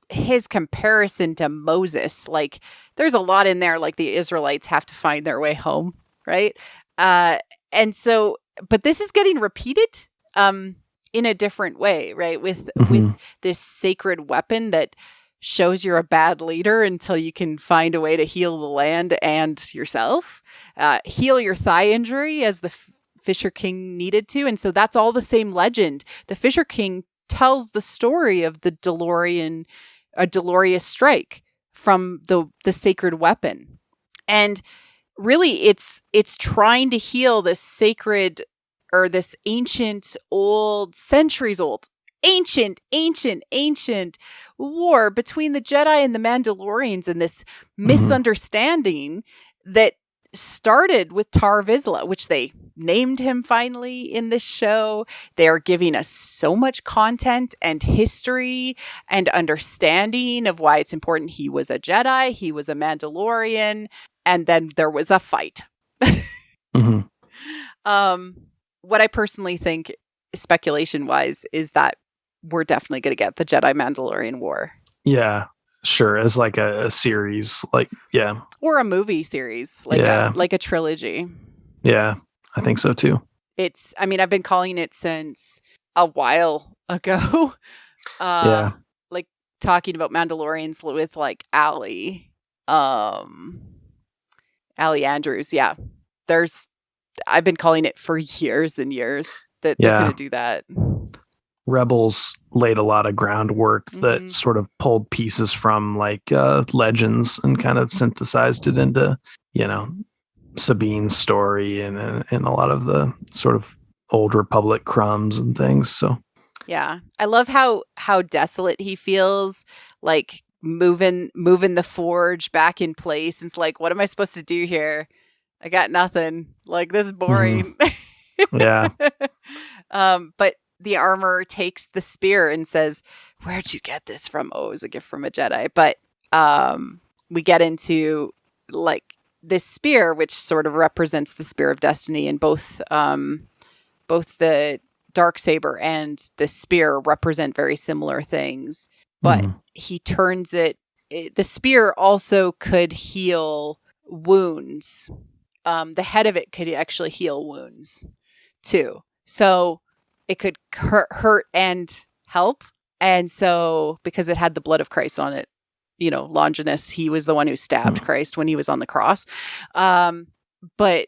His comparison to Moses, like, there's a lot in there, like the Israelites have to find their way home, right? And so, but this is getting repeated in a different way, right? With this sacred weapon that shows you're a bad leader until you can find a way to heal the land and yourself, heal your thigh injury as the Fissure King needed to. And so that's all the same legend. The Fissure King tells the story of the Dolorious Strike from the sacred weapon. And really it's trying to heal this sacred, or this ancient, old, centuries old ancient war between the Jedi and the Mandalorians, and this misunderstanding that started with Tar Vizsla, which they named him finally in this show. They are giving us so much content and history and understanding of why it's important he was a Jedi, he was a Mandalorian, and then there was a fight. What I personally think, speculation-wise, is that we're definitely going to get the Jedi Mandalorian War. Yeah, sure. As like a series, like, yeah. Or a movie series, like a trilogy. Yeah, I think so too. I've been calling it since a while ago. Like talking about Mandalorians with like Allie Andrews. Yeah. I've been calling it for years and years that they're going to do that. Rebels laid a lot of groundwork that sort of pulled pieces from like Legends and kind of synthesized it into, Sabine's story and a lot of the sort of old Republic crumbs and things. So yeah, I love how desolate he feels, like moving the forge back in place. It's like, what am I supposed to do here? I got nothing. Like, this is boring. Yeah. But the armor takes the spear and says, "Where'd you get this from?" Oh, it was a gift from a Jedi. But we get into like this spear, which sort of represents the spear of destiny, and both the Darksaber and the spear represent very similar things. But he turns it. The spear also could heal wounds. The head of it could actually heal wounds too. So it could hurt and help. And so, because it had the blood of Christ on it, Longinus, he was the one who stabbed Christ when he was on the cross. But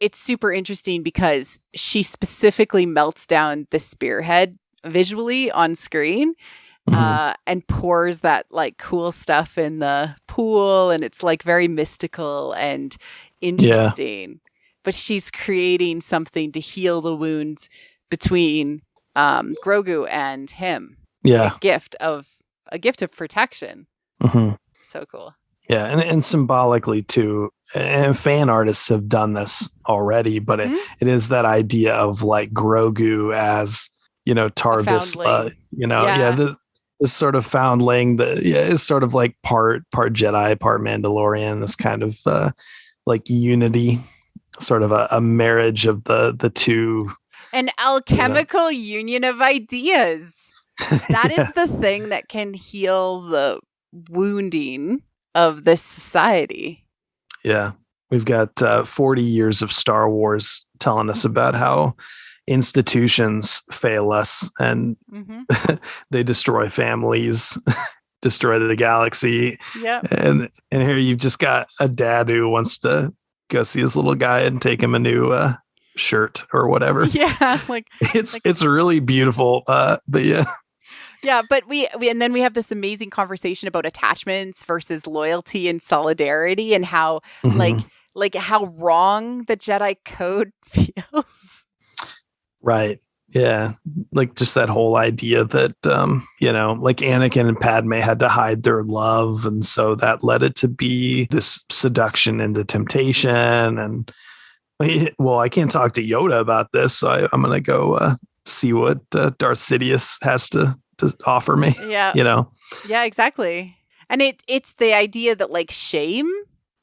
it's super interesting because she specifically melts down the spearhead visually on screen. And pours that like cool stuff in the pool, and it's like very mystical and interesting. Yeah. But she's creating something to heal the wounds between Grogu and him. Yeah, a gift of protection. So cool. Yeah, and symbolically too. And fan artists have done this already, but it is that idea of like Grogu as Tar Vizsla. This sort of foundling that is sort of like part Jedi, part Mandalorian, this kind of like unity, sort of a marriage of the two. An alchemical union of ideas. That is the thing that can heal the wounding of this society. Yeah. We've got 40 years of Star Wars telling us about how institutions fail us and they destroy families, destroy the galaxy. Yeah. And here you've just got a dad who wants to go see his little guy and take him a new shirt or whatever. Yeah. It's really beautiful. But yeah. Yeah, but we and then we have this amazing conversation about attachments versus loyalty and solidarity, and how like how wrong the Jedi code feels. Right. Yeah. Like just that whole idea that, like Anakin and Padme had to hide their love. And so that led it to be this seduction into temptation. And well, I can't talk to Yoda about this. So I'm going to go see what Darth Sidious has to offer me. Yeah. Yeah, exactly. And it's the idea that like shame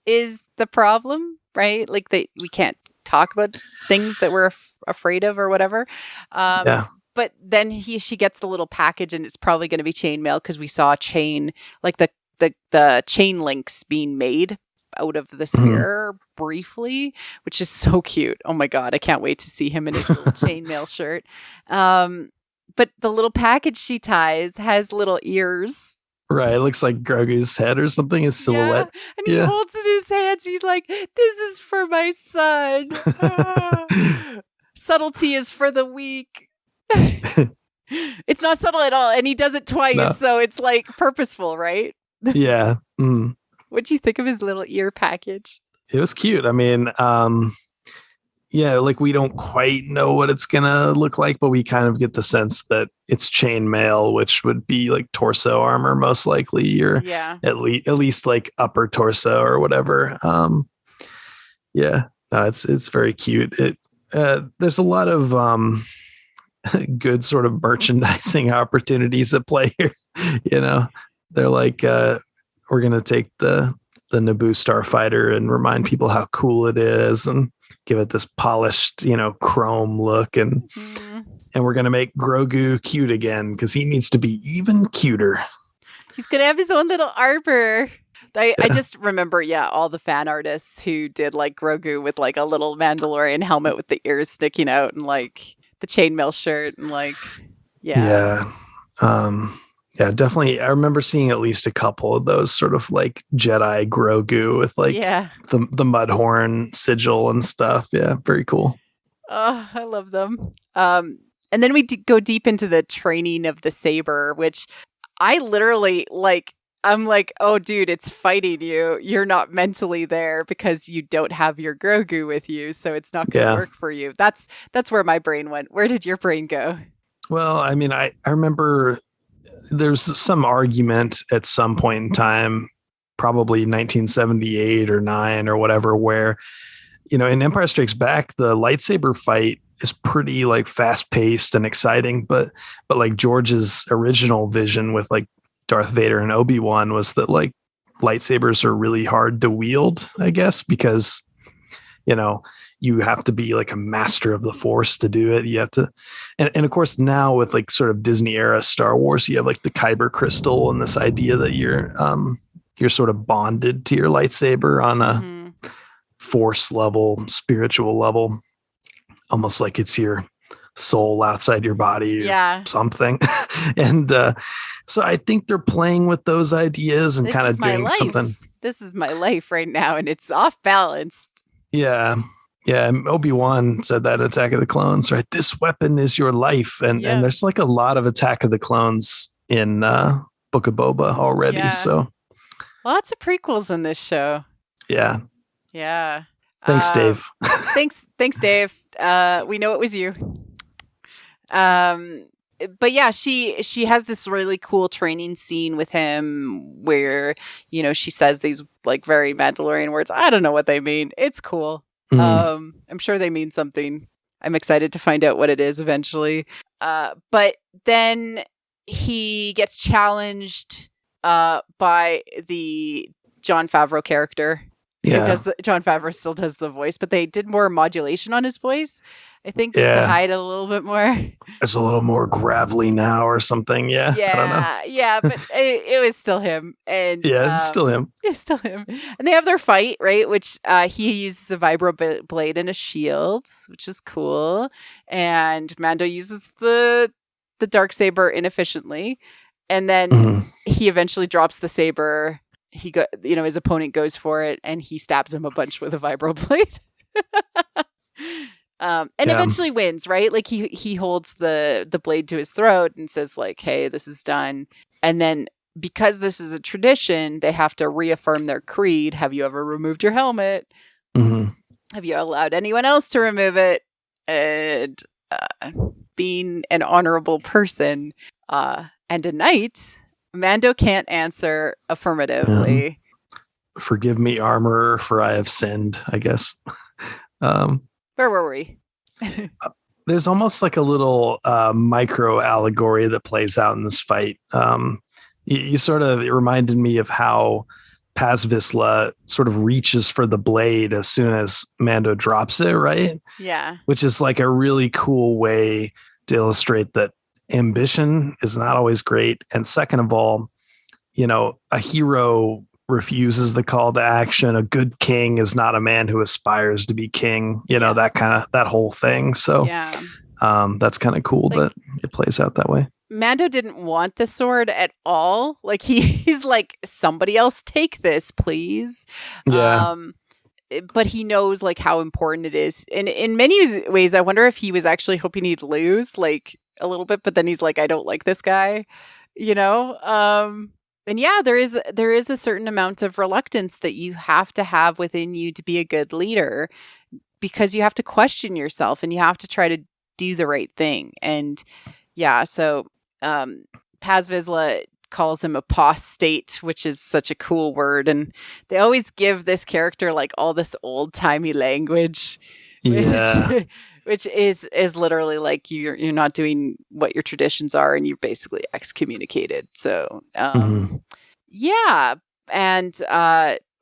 is the problem, right? Like we can't talk about things that we're afraid of or whatever. But then she gets the little package, and it's probably going to be chainmail, because we saw chain, like the chain links being made out of the spear briefly, which is so cute. Oh my God. I can't wait to see him in his little chainmail shirt. But the little package she ties has little ears. Right. It looks like Grogu's head or something, his silhouette. Yeah. And he holds it in his hands. He's like, "This is for my son." Subtlety is for the weak. It's not subtle at all. And he does it twice. No. So it's like purposeful, right? Yeah. What'd you think of his little ear package? It was cute. I mean, like we don't quite know what it's gonna look like, but we kind of get the sense that it's chainmail, which would be like torso armor most likely, or at least like upper torso or whatever. It's very cute. There's a lot of good sort of merchandising opportunities at play here. They're like, we're gonna take the Naboo starfighter and remind people how cool it is and give it this polished, chrome look, and we're gonna make Grogu cute again because he needs to be even cuter. He's gonna have his own little arbor. I just remember, all the fan artists who did like Grogu with like a little Mandalorian helmet with the ears sticking out and like the chainmail shirt and like, definitely. I remember seeing at least a couple of those sort of like Jedi Grogu with like the Mudhorn sigil and stuff. Yeah, very cool. Oh, I love them. And then we go deep into the training of the saber, which I literally like. I'm like, oh, dude, it's fighting you. You're not mentally there because you don't have your Grogu with you, so it's not going to work for you. That's where my brain went. Where did your brain go? Well, I mean, I remember there's some argument at some point in time, probably 1978 or 9 or whatever, where, in Empire Strikes Back, the lightsaber fight is pretty like fast paced and exciting, but like George's original vision with like Darth Vader and Obi-Wan was that like lightsabers are really hard to wield, I guess, because, you have to be like a master of the Force to do it. You have to, and of course now with like sort of Disney era Star Wars, you have like the Kyber crystal and this idea that you're sort of bonded to your lightsaber on a Force level, spiritual level, almost like it's your soul outside your body or something. And so I think they're playing with those ideas and kind of doing something. This is my life right now, and it's off balanced. Yeah. Obi-Wan said that in Attack of the Clones, right? This weapon is your life. And there's like a lot of Attack of the Clones in Book of Boba already. Yeah. So lots of prequels in this show. Yeah. Yeah. Thanks, Dave. Thanks, Dave. We know it was you. But yeah, she has this really cool training scene with him where, she says these like very Mandalorian words. I don't know what they mean. It's cool. I'm sure they mean something. I'm excited to find out what it is eventually. But then he gets challenged by the Jon Favreau character. Yeah. Jon Favreau still does the voice, but they did more modulation on his voice, I think, just to hide it a little bit more. It's a little more gravelly now or something. Yeah. I don't know. Yeah, but it was still him. And it's still him. It's still him. And they have their fight, right? Which he uses a vibro blade and a shield, which is cool. And Mando uses the Darksaber inefficiently. And then he eventually drops the saber. His opponent goes for it and he stabs him a bunch with a vibro blade. Eventually wins, right? Like he holds the blade to his throat and says like, hey, this is done. And then because this is a tradition, they have to reaffirm their creed. Have you ever removed your helmet? Have you allowed anyone else to remove it? And being an honorable person and a knight, Mando can't answer affirmatively. Forgive me, armorer, for I have sinned, I guess. Where were we? There's almost like a little micro allegory that plays out in this fight. You sort of, it reminded me of how Paz Vizsla sort of reaches for the blade as soon as Mando drops it, right? Yeah. Which is like a really cool way to illustrate that ambition is not always great. And second of all, a hero refuses the call to action. A good king is not a man who aspires to be king, that whole thing. So that's kind of cool that it plays out that way. Mando didn't want the sword at all. Like he's like, somebody else take this, please. Yeah. But he knows like how important it is. And in many ways, I wonder if he was actually hoping he'd lose like a little bit, but then he's like, I don't like this guy, and yeah, there is a certain amount of reluctance that you have to have within you to be a good leader. because you have to question yourself and you have to try to do the right thing. And yeah, so Paz Vizsla calls him apostate, which is such a cool word. And they always give this character like all this old timey language, which is literally like you're not doing what your traditions are, and you're basically excommunicated. So yeah, and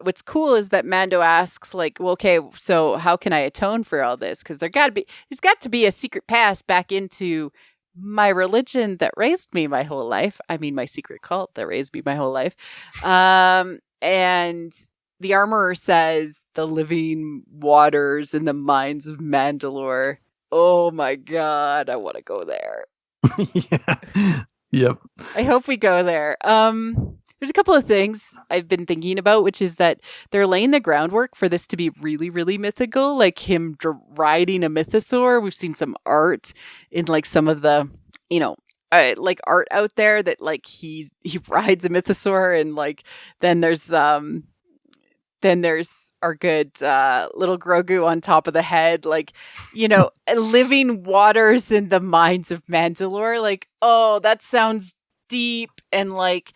what's cool is that Mando asks like, well, okay, so how can I atone for all this? Because there's got to be a secret path back into my religion that raised me my whole life. I mean, my secret cult that raised me my whole life. And the armorer says the living waters in the mines of Mandalore. Oh my God, I want to go there. Yeah. Yep. I hope we go there. There's a couple of things I've been thinking about, which is that they're laying the groundwork for this to be really, really mythical, like him riding a mythosaur. We've seen some art in like some of the, like art out there that like he rides a mythosaur, and like then there's our good little Grogu on top of the head, like, living waters in the mines of Mandalore. Like, oh, that sounds deep and like,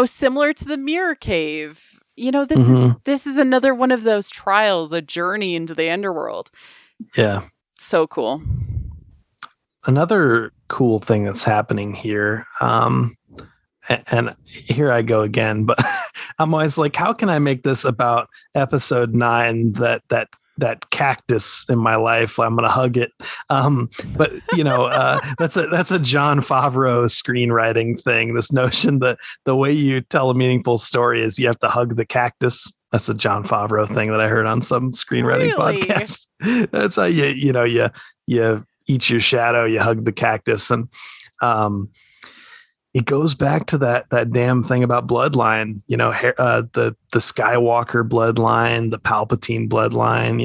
similar to the Mirror Cave. This is another one of those trials, a journey into the underworld. Yeah. So cool. Another cool thing that's happening here, and here I go again, but I'm always like, how can I make this about episode 9, that cactus in my life? I'm going to hug it. But that's a Jon Favreau screenwriting thing. This notion that the way you tell a meaningful story is you have to hug the cactus. That's a Jon Favreau thing that I heard on some screenwriting podcast. That's how you eat your shadow, you hug the cactus. And, it goes back to that damn thing about bloodline, the Skywalker bloodline, the Palpatine bloodline,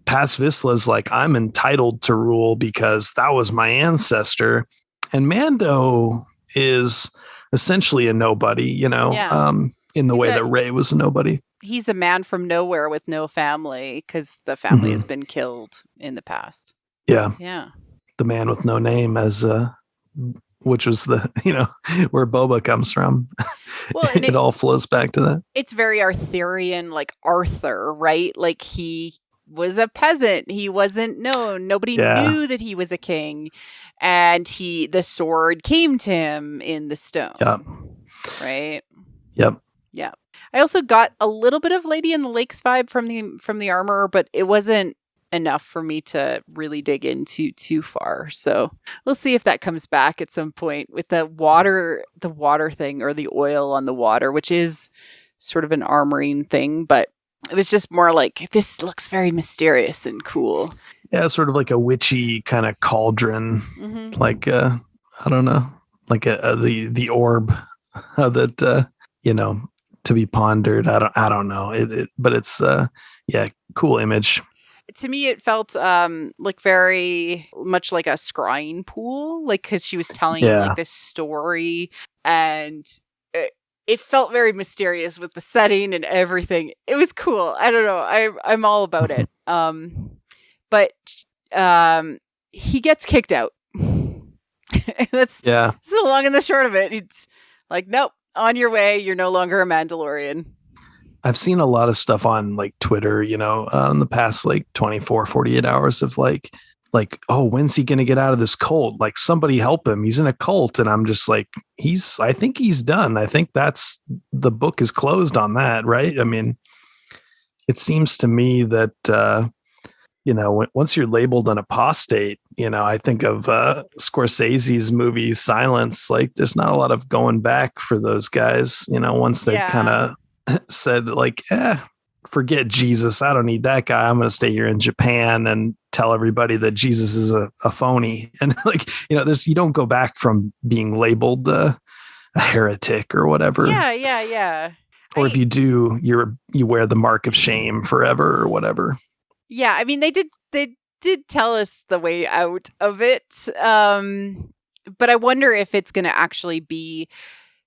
Paz Vizsla's like, I'm entitled to rule because that was my ancestor. And Mando is essentially a nobody, in the way that Rey was a nobody. He's a man from nowhere with no family because the family has been killed in the past. Yeah. Yeah. The man with no name, which was the, where Boba comes from. Well, it all flows back to that. It's very Arthurian, like Arthur, right? Like he was a peasant. He wasn't known. Nobody knew that he was a king. And the sword came to him in the stone. Yep. Right? Yep. Yeah. I also got a little bit of Lady in the Lakes vibe from the armorer, but it wasn't enough for me to really dig into too far. So we'll see if that comes back at some point with the water thing, or the oil on the water, which is sort of an armoring thing, but it was just more like, this looks very mysterious and cool. Yeah, sort of like a witchy kind of cauldron, like I don't know, like the orb that to be pondered. I don't know. But it's cool image. To me, it felt like very much like a scrying pool, like because she was telling like this story, and it felt very mysterious with the setting and everything. It was cool. I don't know. I'm all about it. But he gets kicked out. That's the long and the short of it. It's like, nope, on your way. You're no longer a Mandalorian. I've seen a lot of stuff on like Twitter, in the past like 24, 48 hours of like, oh, when's he going to get out of this cult? Like, somebody help him. He's in a cult. And I'm just like, I think he's done. I think the book is closed on that. Right. I mean, it seems to me that, once you're labeled an apostate, I think of Scorsese's movie Silence. Like, there's not a lot of going back for those guys, once they kind of said like, forget Jesus. I don't need that guy. I'm going to stay here in Japan and tell everybody that Jesus is a phony. And like, you don't go back from being labeled a heretic or whatever. Yeah. Or if you do, you wear the mark of shame forever or whatever. Yeah. I mean, they did tell us the way out of it. But I wonder if it's going to actually be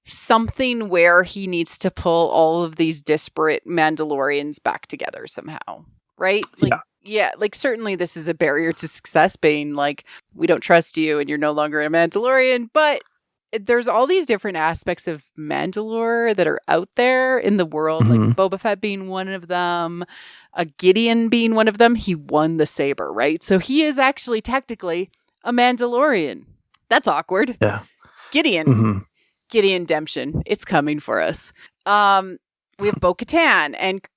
something where he needs to pull all of these disparate Mandalorians back together somehow, right? Like, yeah, like certainly this is a barrier to success, being like, we don't trust you and you're no longer a Mandalorian, but there's all these different aspects of Mandalore that are out there in the world, like Boba Fett being one of them, Gideon being one of them. He won the saber, right? So he is actually technically a Mandalorian. That's awkward. Yeah. Gideon Demption. It's coming for us. We have Bo-Katan and,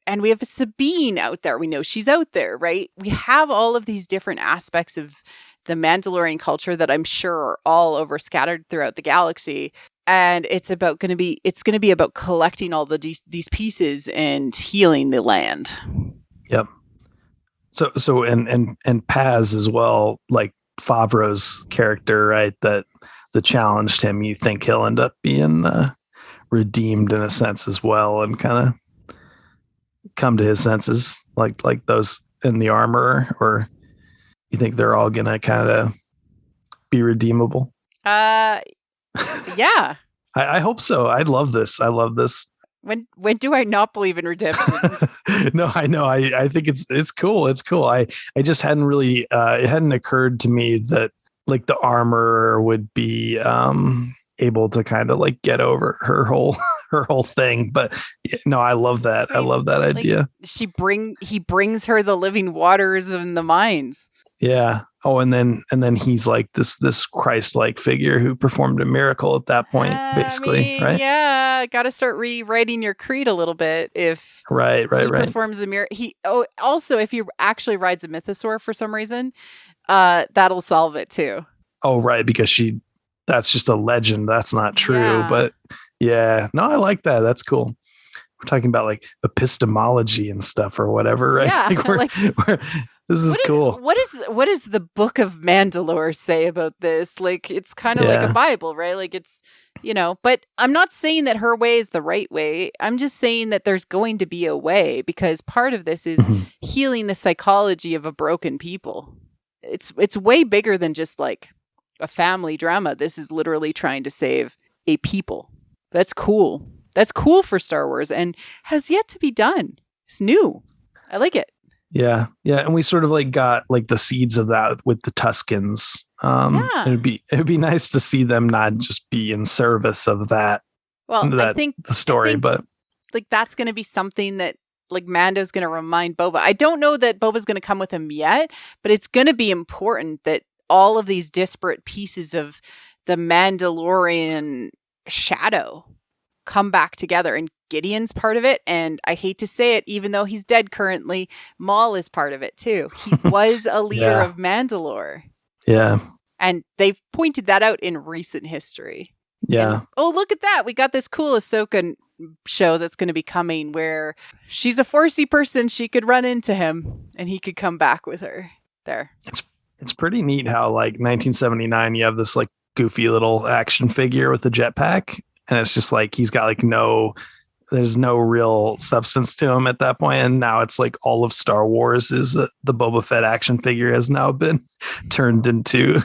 and we have Sabine out there. We know she's out there, right? We have all of these different aspects of the Mandalorian culture that I'm sure are all over scattered throughout the galaxy. And it's going to be about collecting all these pieces and healing the land. Yep. So and Paz as well, like Favreau's character, right? That challenged him. You think he'll end up being redeemed in a sense as well, and kind of come to his senses, like those in the armor, or you think they're all gonna kind of be redeemable? Yeah. I hope so. I love this. When do I not believe in redemption? No, I know. I think it's cool. It's cool. I just hadn't really it hadn't occurred to me that like the armor would be able to kind of like get over her whole thing. But no, I love that. I love that idea. He brings her the living waters and the mines. Yeah. Oh, and then he's like this Christ-like figure who performed a miracle at that point, basically, right? Yeah, got to start rewriting your creed a little bit. If right, performs a miracle, also if he actually rides a mythosaur for some reason, that'll solve it too. Oh, right, because that's just a legend. That's not true. Yeah. But yeah, no, I like that. That's cool. We're talking about like epistemology and stuff or whatever, right? Yeah, this is cool. What does the Book of Mandalore say about this? Like, it's kind of like a Bible, right? Like, it's, but I'm not saying that her way is the right way. I'm just saying that there's going to be a way, because part of this is healing the psychology of a broken people. It's way bigger than just like a family drama. This is literally trying to save a people. That's cool. That's cool for Star Wars and has yet to be done. It's new. I like it. Yeah. And we sort of like got like the seeds of that with the Tuskens. It'd be nice to see them not just be in service of that. Well, I think the story, but like that's going to be something that like Mando's going to remind Boba. I don't know that Boba's going to come with him yet, but it's going to be important that all of these disparate pieces of the Mandalorian shadow come back together, and Gideon's part of it, and I hate to say it, even though he's dead currently, Maul is part of it too. He was a leader of Mandalore. Yeah. And they've pointed that out in recent history. Yeah. And, look at that. We got this cool Ahsoka show that's going to be coming where she's a Forcey person. She could run into him and he could come back with her there. It's pretty neat how like 1979, you have this like goofy little action figure with a jetpack. And it's just like, he's got like there's no real substance to him at that point. And now it's like all of Star Wars is the Boba Fett action figure has now been turned into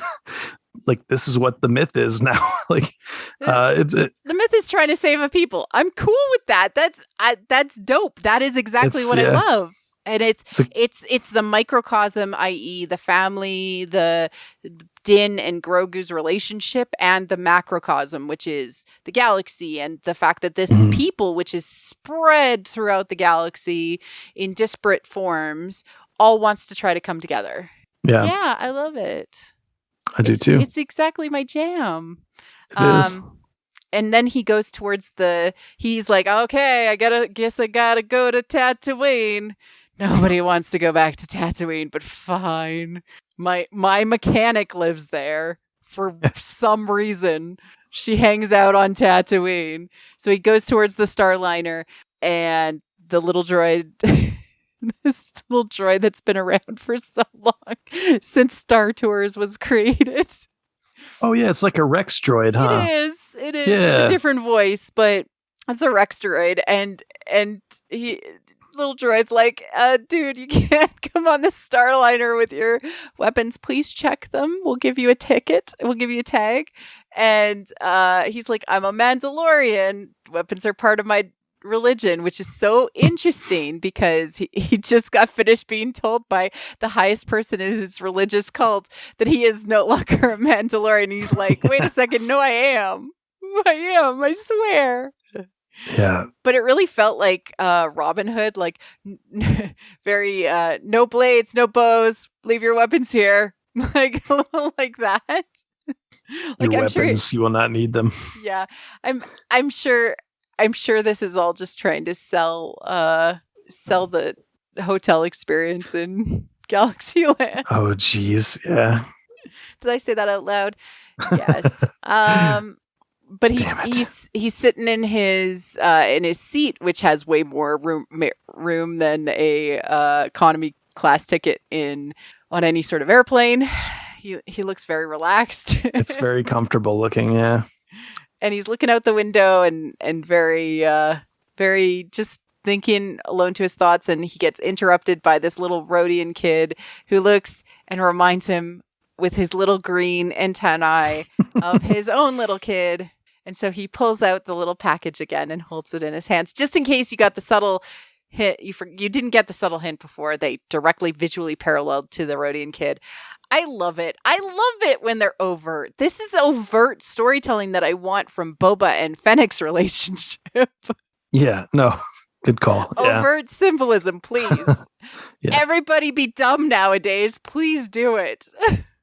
like, this is what the myth is now. Like, the myth is trying to save a people. I'm cool with that. That's dope. That is exactly what I love. And it's the microcosm, i.e. the family, the Din and Grogu's relationship, and the macrocosm, which is the galaxy, and the fact that this people, which is spread throughout the galaxy in disparate forms, all wants to try to come together. Yeah, I love it. I do too. It's exactly my jam. It is. And then he goes towards he's like, okay, I gotta go to Tatooine. Nobody wants to go back to Tatooine, but fine. My mechanic lives there for some reason. She hangs out on Tatooine. So he goes towards the Starliner, and the little droid, this little droid that's been around for so long, since Star Tours was created. Oh yeah, it's like a Rex droid, huh? It is with a different voice, but it's a Rex droid, and little droid's like, dude, you can't come on the Starliner with your weapons. Please check them. We'll give you a ticket. We'll give you a tag. And he's like, I'm a Mandalorian. Weapons are part of my religion, which is so interesting because he just got finished being told by the highest person in his religious cult that he is no longer a Mandalorian. He's like, wait a second, no, I am, I swear. Yeah. But it really felt like Robin Hood, like very no blades, no bows, leave your weapons here. Like that. Like, your weapons, you will not need them. Yeah. I'm sure this is all just trying to sell the hotel experience in Galaxyland. Oh geez, yeah. Did I say that out loud? Yes. But he's sitting in his seat, which has way more room than a economy class ticket on any sort of airplane. He looks very relaxed. It's very comfortable looking, yeah. And he's looking out the window and very very just thinking alone to his thoughts, and he gets interrupted by this little Rhodian kid who looks and reminds him with his little green antennae of his own little kid. And so he pulls out the little package again and holds it in his hands, just in case you got the subtle hint. You didn't get the subtle hint before. They directly visually paralleled to the Rhodian kid. I love it. I love it when they're overt. This is overt storytelling that I want from Boba and Fennec's relationship. Yeah, no, good call. Overt symbolism, please. Yeah. Everybody be dumb nowadays. Please do it.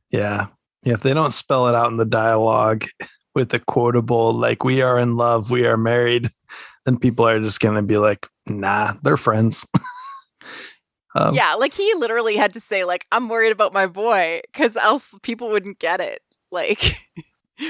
Yeah. If they don't spell it out in the dialogue with a quotable, like, we are in love, we are married, then people are just going to be like, nah, they're friends. Yeah, like he literally had to say, like, I'm worried about my boy, because else people wouldn't get it. Like,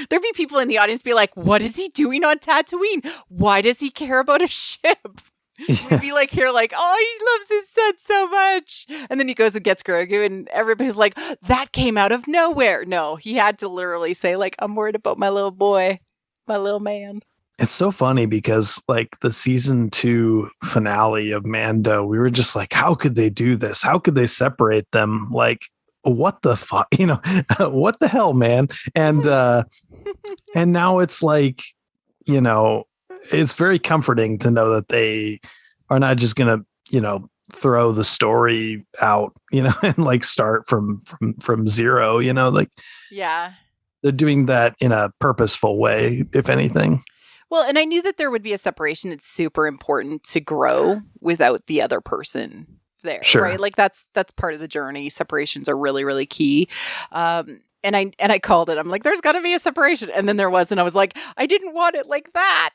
there'd be people in the audience be like, what is he doing on Tatooine? Why does he care about a ship? Yeah. We'd be like, here, like, oh, he loves his son so much. And then he goes and gets Grogu, and everybody's like, that came out of nowhere. No, he had to literally say, like, I'm worried about my little boy, my little man. It's so funny because, like, the season 2 finale of Mando, we were just like, how could they do this? How could they separate them? Like, what the fuck? You know, what the hell, man? And now it's like, you know, it's very comforting to know that they are not just going to, you know, throw the story out, you know, and like start from zero, you know, like, yeah, they're doing that in a purposeful way, if anything. Well, and I knew that there would be a separation. It's super important to grow without the other person there, sure. Right? Like that's part of the journey. Separations are really, really key. And I called it. I'm like, there's got to be a separation, and then there was, and I was like, I didn't want it like that,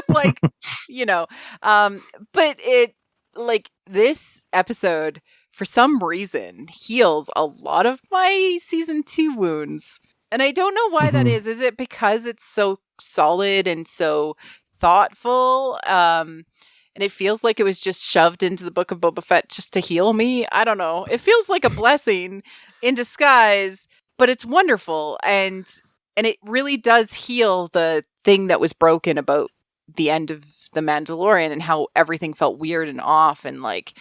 like, you know. But it, like, this episode for some reason heals a lot of my season 2 wounds, and I don't know why that is. Is it because it's so solid and so thoughtful? And it feels like it was just shoved into the book of Boba Fett just to heal me. I don't know. It feels like a blessing in disguise, but it's wonderful. And it really does heal the thing that was broken about the end of The Mandalorian and how everything felt weird and off, and like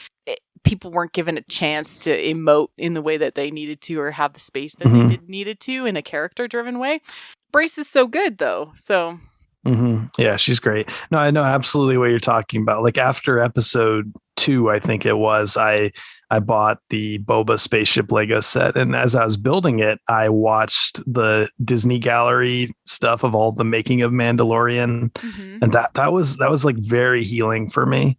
people weren't given a chance to emote in the way that they needed to, or have the space that they needed to in a character driven way. Brace is so good though. So yeah, she's great. No, I know absolutely what you're talking about. Like, after episode 2, I think it was, I bought the Boba spaceship Lego set, and as I was building it, I watched the Disney Gallery stuff of all the making of Mandalorian, and that was like very healing for me.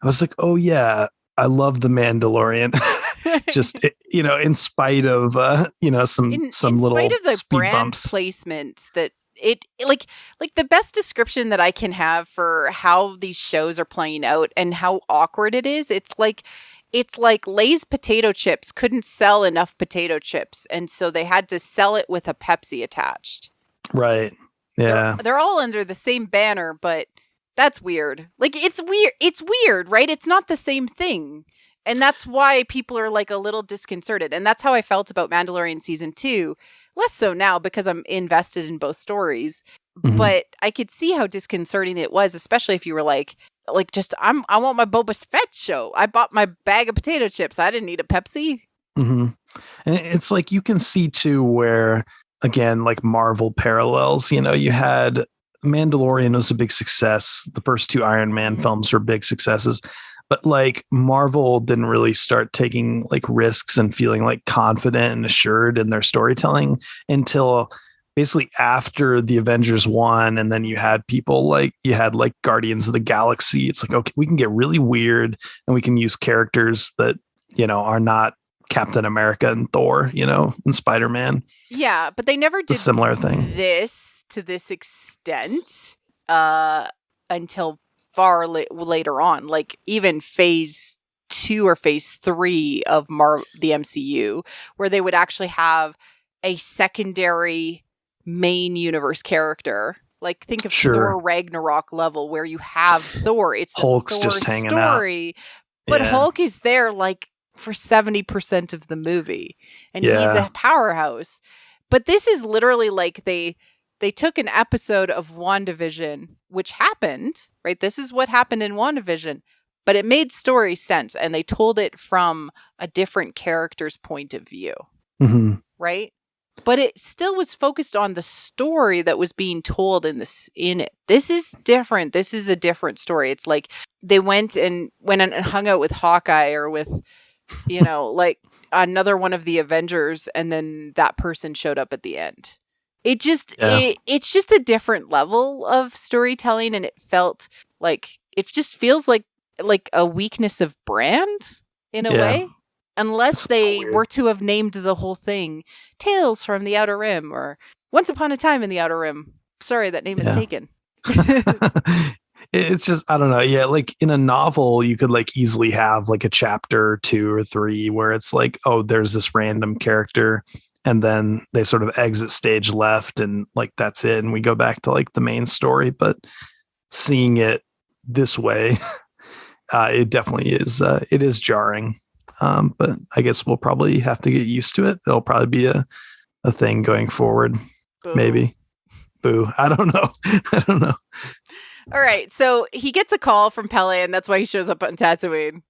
I was like, oh yeah, I love the Mandalorian. Just, you know, in spite of you know, some little spite of the speed brand bumps. placement that it like the best description that I can have for how these shows are playing out and how awkward it is. It's like Lay's potato chips couldn't sell enough potato chips, and so they had to sell it with a Pepsi attached. Right. Yeah. They're all under the same banner, but that's weird. Like, it's weird, right? It's not the same thing. And that's why people are like a little disconcerted. And that's how I felt about Mandalorian season 2. Less so now because I'm invested in both stories. But I could see how disconcerting it was, especially if you were like just, I want my Boba Fett show. I bought my bag of potato chips. I didn't need a Pepsi. And it's like, you can see too where, again, like Marvel parallels, you know, you had Mandalorian was a big success. The first two Iron Man films were big successes. But like Marvel didn't really start taking like risks and feeling like confident and assured in their storytelling until basically after the Avengers won. And then you had Guardians of the Galaxy. It's like, okay, we can get really weird and we can use characters that, are not Captain America and Thor, and Spider-Man. Yeah, but they never did a similar thing. This to this extent until far later on, like even phase 2 or phase 3 of the MCU, where they would actually have a secondary main universe character. Like think of Thor Ragnarok level, where you have Thor. It's Hulk's a Thor just hanging story, but Hulk is there like for 70% of the movie, and he's a powerhouse. But this is literally like they took an episode of WandaVision, which happened, right? This is what happened in WandaVision, but it made story sense, and they told it from a different character's point of view, right? But it still was focused on the story that was being told in it. This is different. This is a different story. It's like they went and hung out with Hawkeye or with, like another one of the Avengers, and then that person showed up at the end. It just it's just a different level of storytelling, and it felt like it just feels like a weakness of brand in a way, unless they were to have named the whole thing Tales from the Outer Rim or Once Upon a Time in the Outer Rim. Sorry, that name is taken. It's just, I don't know. Yeah, like in a novel, you could like easily have like a chapter 2 or 3 where it's like, oh, there's this random character, and then they sort of exit stage left, and like that's it, and we go back to like the main story. But seeing it this way, it definitely is. It is jarring, but I guess we'll probably have to get used to it. It'll probably be a thing going forward. Boo. Maybe. Boo. I don't know. All right, so he gets a call from Pele, and that's why he shows up on Tatooine.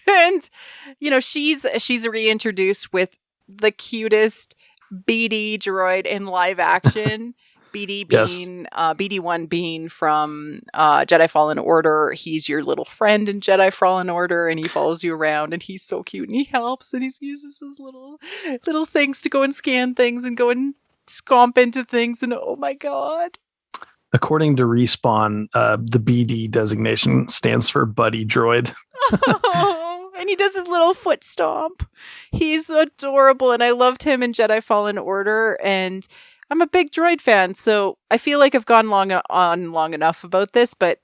And she's reintroduced with the cutest BD droid in live action. BD being BD1 being from Jedi Fallen Order. He's your little friend in Jedi Fallen Order, and he follows you around, and he's so cute, and he helps, and he uses his little things to go and scan things and go and scomp into things, and oh my god. According to Respawn, the BD designation stands for Buddy Droid. Oh, and he does his little foot stomp. He's adorable, and I loved him in Jedi Fallen Order, and I'm a big droid fan, so I feel like I've gone long enough about this, but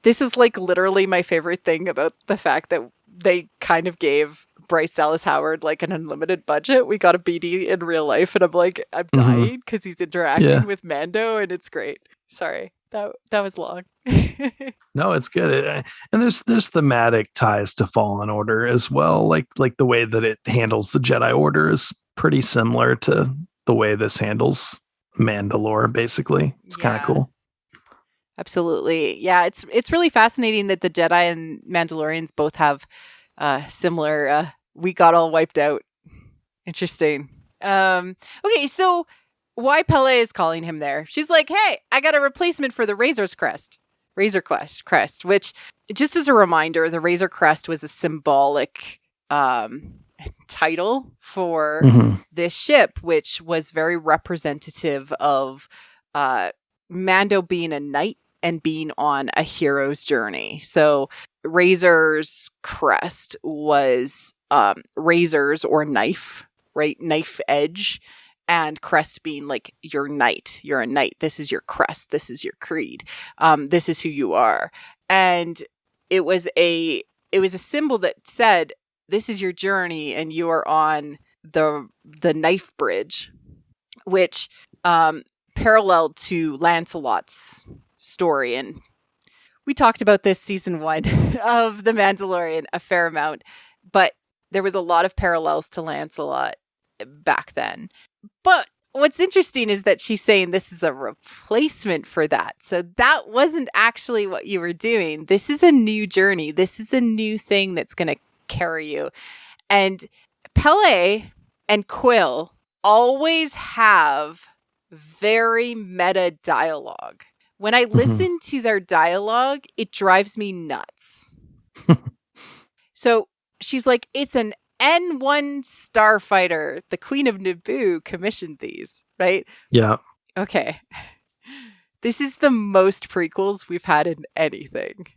this is like literally my favorite thing about the fact that they kind of gave Bryce Dallas Howard like an unlimited budget. We got a BD in real life, and I'm dying because he's interacting with Mando, and it's great. Sorry, that was long. No, it's good. And there's thematic ties to Fallen Order as well. Like the way that it handles the Jedi Order is pretty similar to the way this handles Mandalore. Basically, it's kind of cool. Absolutely, yeah. It's really fascinating that the Jedi and Mandalorians both have similar we got all wiped out. Interesting. Okay, so why Pele is calling him there? She's like, hey, I got a replacement for the Razor Crest, which, just as a reminder, the Razor Crest was a symbolic title for this ship, which was very representative of Mando being a knight and being on a hero's journey. So Razor's crest was razors or knife, right? Knife edge, and crest being like your knight. You're a knight. This is your crest. This is your creed. This is who you are. And it was a symbol that said, this is your journey, and you are on the knife bridge, which paralleled to Lancelot's story. And we talked about this season 1 of The Mandalorian a fair amount, but there was a lot of parallels to Lancelot back then. But what's interesting is that she's saying this is a replacement for that. So that wasn't actually what you were doing. This is a new journey. This is a new thing that's going to carry you. And Pele and Quill always have very meta dialogue. When I listen to their dialogue, it drives me nuts. So she's like, it's an N1 starfighter. The Queen of Naboo commissioned these, right? Yeah. Okay. This is the most prequels we've had in anything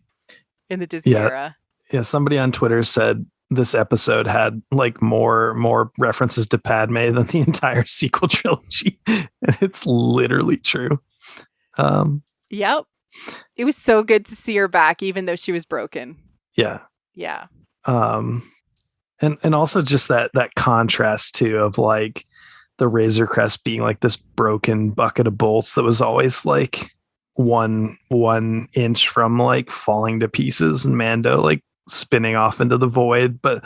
in the Disney era. Yeah, somebody on Twitter said this episode had like more references to Padme than the entire sequel trilogy. And it's literally true. Yep. It was so good to see her back, even though she was broken. Yeah. Yeah. And also just that contrast too of like the Razor Crest being like this broken bucket of bolts that was always like one inch from like falling to pieces, and Mando like spinning off into the void. But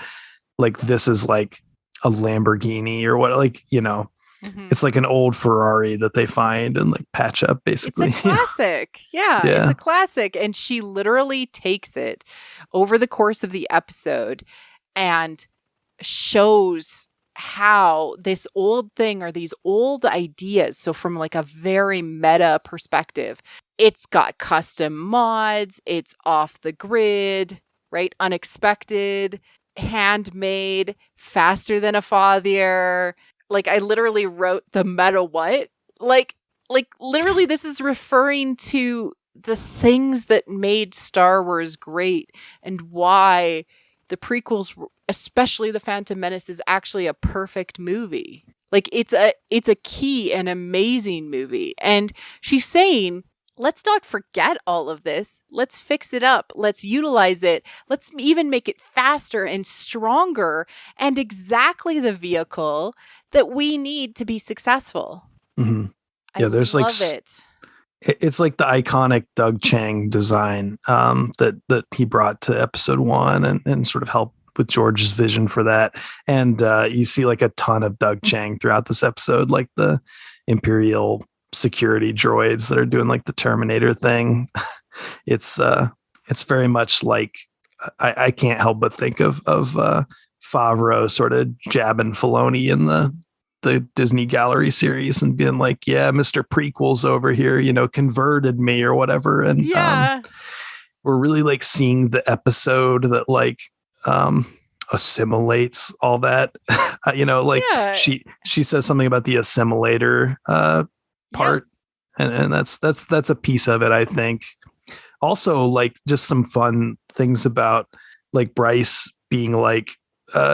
like this is like a Lamborghini or what, like, you know, it's like an old Ferrari that they find and like patch up basically. It's a classic. Yeah, it's a classic. And she literally takes it over the course of the episode and shows how this old thing or these old ideas, so from like a very meta perspective, it's got custom mods, it's off the grid, right? Unexpected, handmade, faster than a fathier. Like I literally wrote the meta what? Like literally this is referring to the things that made Star Wars great and why the prequels, especially the Phantom Menace, is actually a perfect movie. Like it's a key and amazing movie. And she's saying, let's not forget all of this. Let's fix it up. Let's utilize it. Let's even make it faster and stronger and exactly the vehicle that we need to be successful. Mm-hmm. Yeah, there's love like it. It's like the iconic Doug Chiang design that he brought to episode 1 and sort of helped with George's vision for that. And you see like a ton of Doug Chiang throughout this episode, like the Imperial security droids that are doing like the Terminator thing. It's very much like I can't help but think of Favreau sort of jabbing Filoni in the Disney Gallery series and being like, yeah, Mr. Prequels over here, you know, converted me or whatever. And we're really like seeing the episode that like assimilates all that. You know, like she says something about the assimilator part. And that's a piece of it, I think. Also, like just some fun things about like Bryce being like,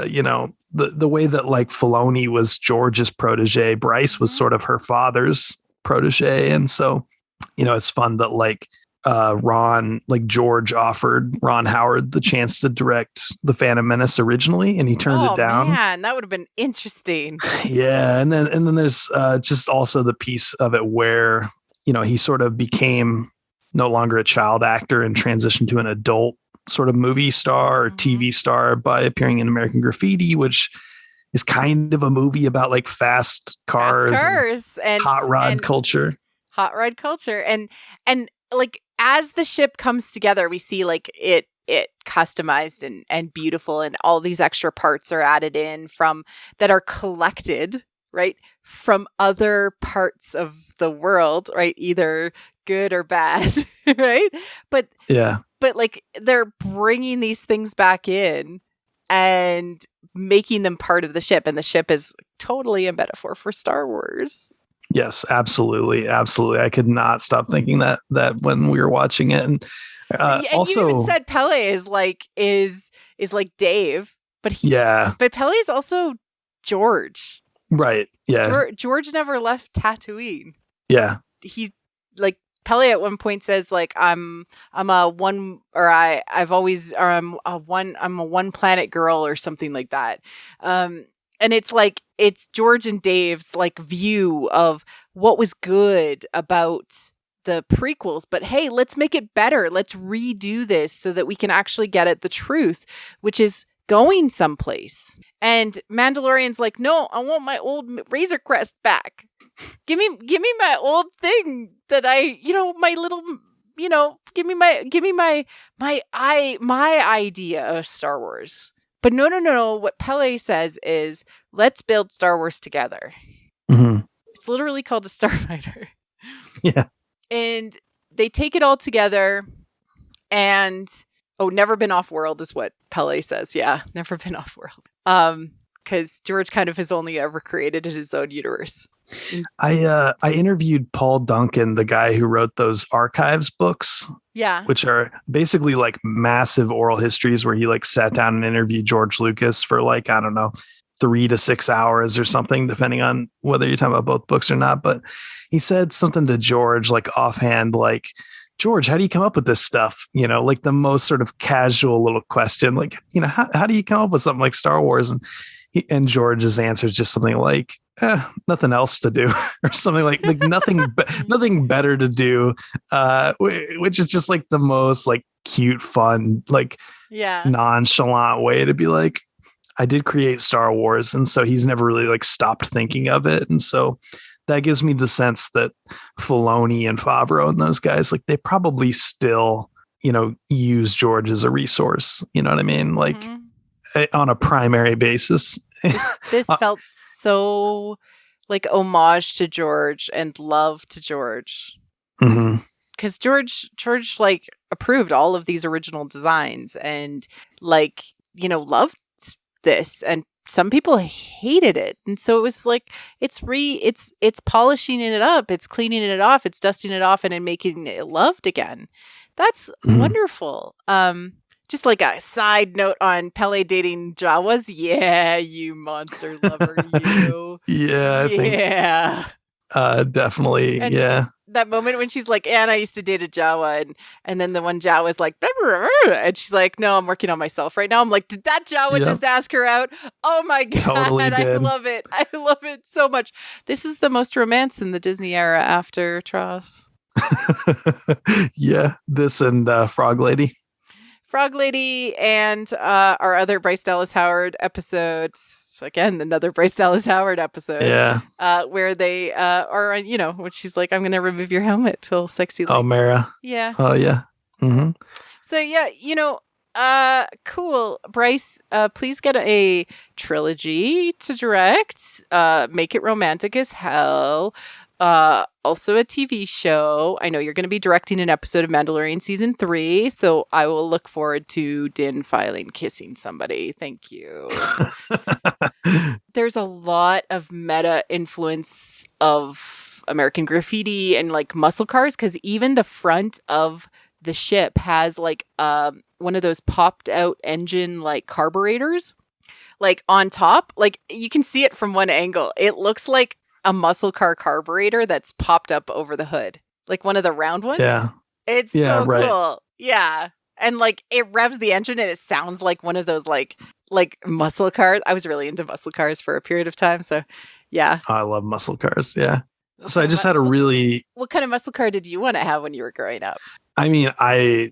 you know, the way that like Filoni was George's protege, Bryce was sort of her father's protege. And so, you know, it's fun that like George offered Ron Howard the chance to direct the Phantom Menace originally, and he turned it down. Man, that would have been interesting. Yeah. And then there's just also the piece of it where, you know, he sort of became no longer a child actor and transitioned to an adult sort of movie star or TV star by appearing in American Graffiti, which is kind of a movie about like fast cars and hot rod culture. And like as the ship comes together, we see like it customized and beautiful, and all these extra parts are added in from that are collected, right, from other parts of the world, right, either good or bad, right? But like they're bringing these things back in and making them part of the ship, and the ship is totally a metaphor for Star Wars. Yes, absolutely. I could not stop thinking that when we were watching it. And also, you even said Pele is like Dave, but but Pele is also George, right? Yeah, George never left Tatooine. Yeah, he like Pele at one point says like I'm a one planet girl or something like that. And it's like, it's George and Dave's like view of what was good about the prequels, but hey, let's make it better. Let's redo this so that we can actually get at the truth, which is going someplace. And Mandalorian's like, no, I want my old Razor Crest back. Give me my old thing that I, you know, my little, you know, give me my idea of Star Wars. But no. What Pele says is, let's build Star Wars together. Mm-hmm. It's literally called a starfighter. Yeah. And they take it all together, and never been off world is what Pele says. Yeah, never been off world. Because George kind of has only ever created his own universe. I interviewed Paul Duncan, the guy who wrote those archives books. Yeah. Which are basically like massive oral histories where he like sat down and interviewed George Lucas for like, I don't know, 3 to 6 hours or something, depending on whether you're talking about both books or not. But he said something to George, like offhand, like, George, how do you come up with this stuff? You know, like the most sort of casual little question, like, you know, how do you come up with something like Star Wars? And George's answer is just something like, nothing else to do, or something like nothing better to do, which is just like the most like cute, fun, like nonchalant way to be like, I did create Star Wars. And so he's never really like stopped thinking of it. And so that gives me the sense that Filoni and Favreau and those guys, like they probably still, you know, use George as a resource. You know what I mean? Like on a primary basis. This felt so like homage to George and love to George. Because George like approved all of these original designs and like, you know, loved this, and some people hated it. And so it was like, it's polishing it up, it's cleaning it off, it's dusting it off, and then making it loved again. That's wonderful. Just like a side note on Pele dating Jawas. Yeah, you monster lover, you. I think, definitely. And yeah. That moment when she's like, and I used to date a Jawa, and then the one Jawa is like, and she's like, no, I'm working on myself right now. I'm like, did that Jawa just ask her out? Oh my God. Totally did. I love it. I love it so much. This is the most romance in the Disney era after Tross. Yeah, this and Frog Lady. Frog Lady and our other Bryce Dallas Howard episodes. Again, another Bryce Dallas Howard episode. Yeah. Where they are, you know, when she's like, I'm going to remove your helmet till sexy. Oh, Mara. Yeah. Oh, yeah. So, yeah, you know, cool. Bryce, please get a trilogy to direct. Make it romantic as hell. Also a TV show. I know you're going to be directing an episode of Mandalorian season 3, so I will look forward to Din filing kissing somebody. Thank you. There's a lot of meta influence of American Graffiti and like muscle cars, because even the front of the ship has like one of those popped out engine like carburetors like on top. Like you can see it from one angle. It looks like a muscle car carburetor that's popped up over the hood, like one of the round ones. Yeah, it's so cool. Yeah, and like it revs the engine and it sounds like one of those like muscle cars. I was really into muscle cars for a period of time, so yeah. I love muscle cars. Yeah. So I just had a really. What kind of muscle car did you want to have when you were growing up? I mean, I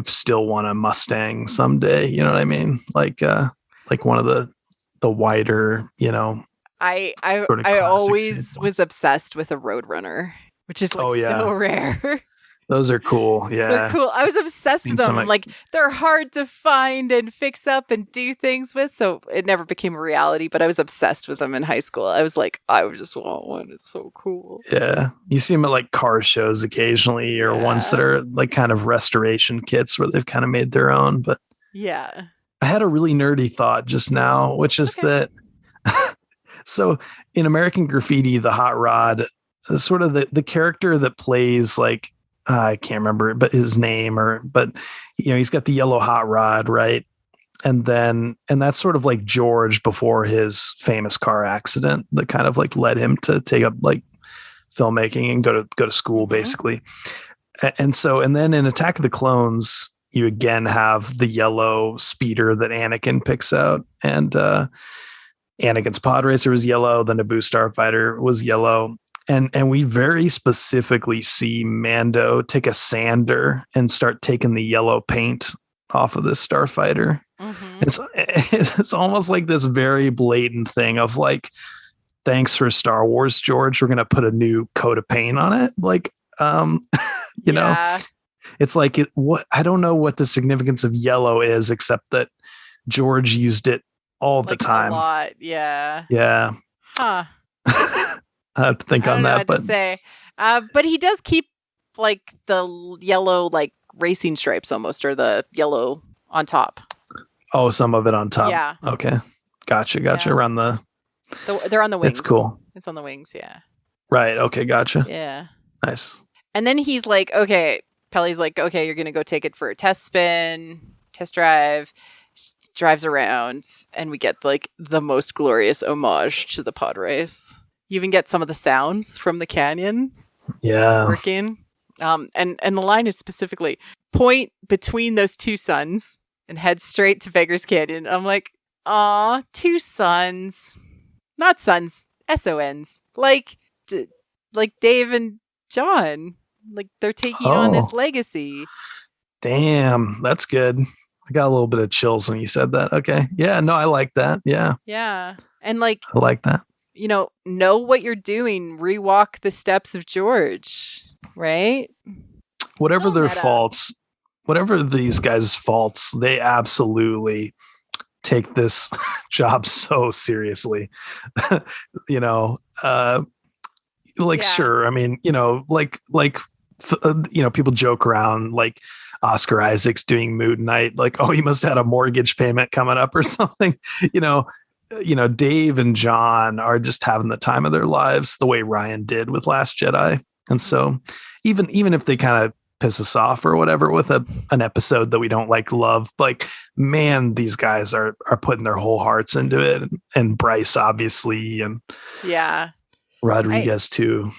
still want a Mustang someday. You know what I mean? Like one of the wider, you know. I always was obsessed with a Roadrunner, which is like so rare. Those are cool. Yeah. They're cool. I was obsessed with them. Like they're hard to find and fix up and do things with. So it never became a reality, but I was obsessed with them in high school. I was like, I just want one. It's so cool. Yeah. You see them at like car shows occasionally, or ones that are like kind of restoration kits where they've kind of made their own. But yeah, I had a really nerdy thought just now, which is that so in American Graffiti, the hot rod, sort of the character that plays like, I can't remember but his name, but you know, he's got the yellow hot rod, right? And that's sort of like George before his famous car accident that kind of like led him to take up like filmmaking and go to school basically. And then in Attack of the Clones, you again have the yellow speeder that Anakin picks out, and Anakin's pod racer was yellow, the Naboo starfighter was yellow. And we very specifically see Mando take a sander and start taking the yellow paint off of this starfighter. It's almost like this very blatant thing of like, thanks for Star Wars, George. We're going to put a new coat of paint on it. Like, you know, it's like, I don't know what the significance of yellow is, except that George used it all the time. A lot. Yeah. Yeah. Huh. I have to think on that, but say But he does keep like the yellow like racing stripes almost, or the yellow on top. Oh, some of it on top. Yeah. Okay. Gotcha. Yeah. Around they're on the wings. It's cool. It's on the wings. Yeah. Right. Okay. Gotcha. Yeah. Nice. And then he's like, okay, Pelly's like, okay, you're going to go take it for a test drive. She drives around, and we get like the most glorious homage to the pod race. You even get some of the sounds from the canyon. Yeah. Working. And the line is specifically point between those two suns and head straight to Beggar's Canyon. I'm like, aw, two suns. Not sons. SONs. Like Dave and John. Like they're taking on this legacy. Damn, that's good. I got a little bit of chills when you said that. Okay. Yeah, no, I like that. Yeah. Yeah. And like I like that. You know what you're doing. Rewalk the steps of George. Right? Whatever their faults, whatever these guys' faults, they absolutely take this job so seriously. Sure. I mean, people joke around like Oscar Isaac's doing Moon Knight, like, oh, he must have had a mortgage payment coming up or something. Dave and John are just having the time of their lives the way Ryan did with Last Jedi. And so even if they kind of piss us off or whatever with an episode that we don't love, like, man, these guys are putting their whole hearts into it. And Bryce, obviously, and yeah, Rodriguez too,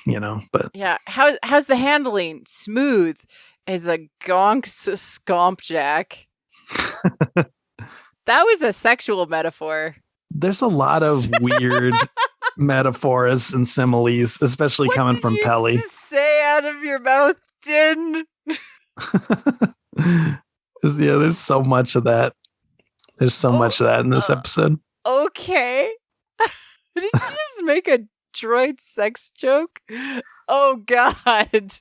but yeah. How's the handling? Smooth as a gonk scomp jack. That was a sexual metaphor. There's a lot of weird metaphors and similes, especially coming from Pelly. Say out of your mouth, Din. There's so much of that. There's so much of that in this episode. Okay. Did you just make a droid sex joke? Oh God.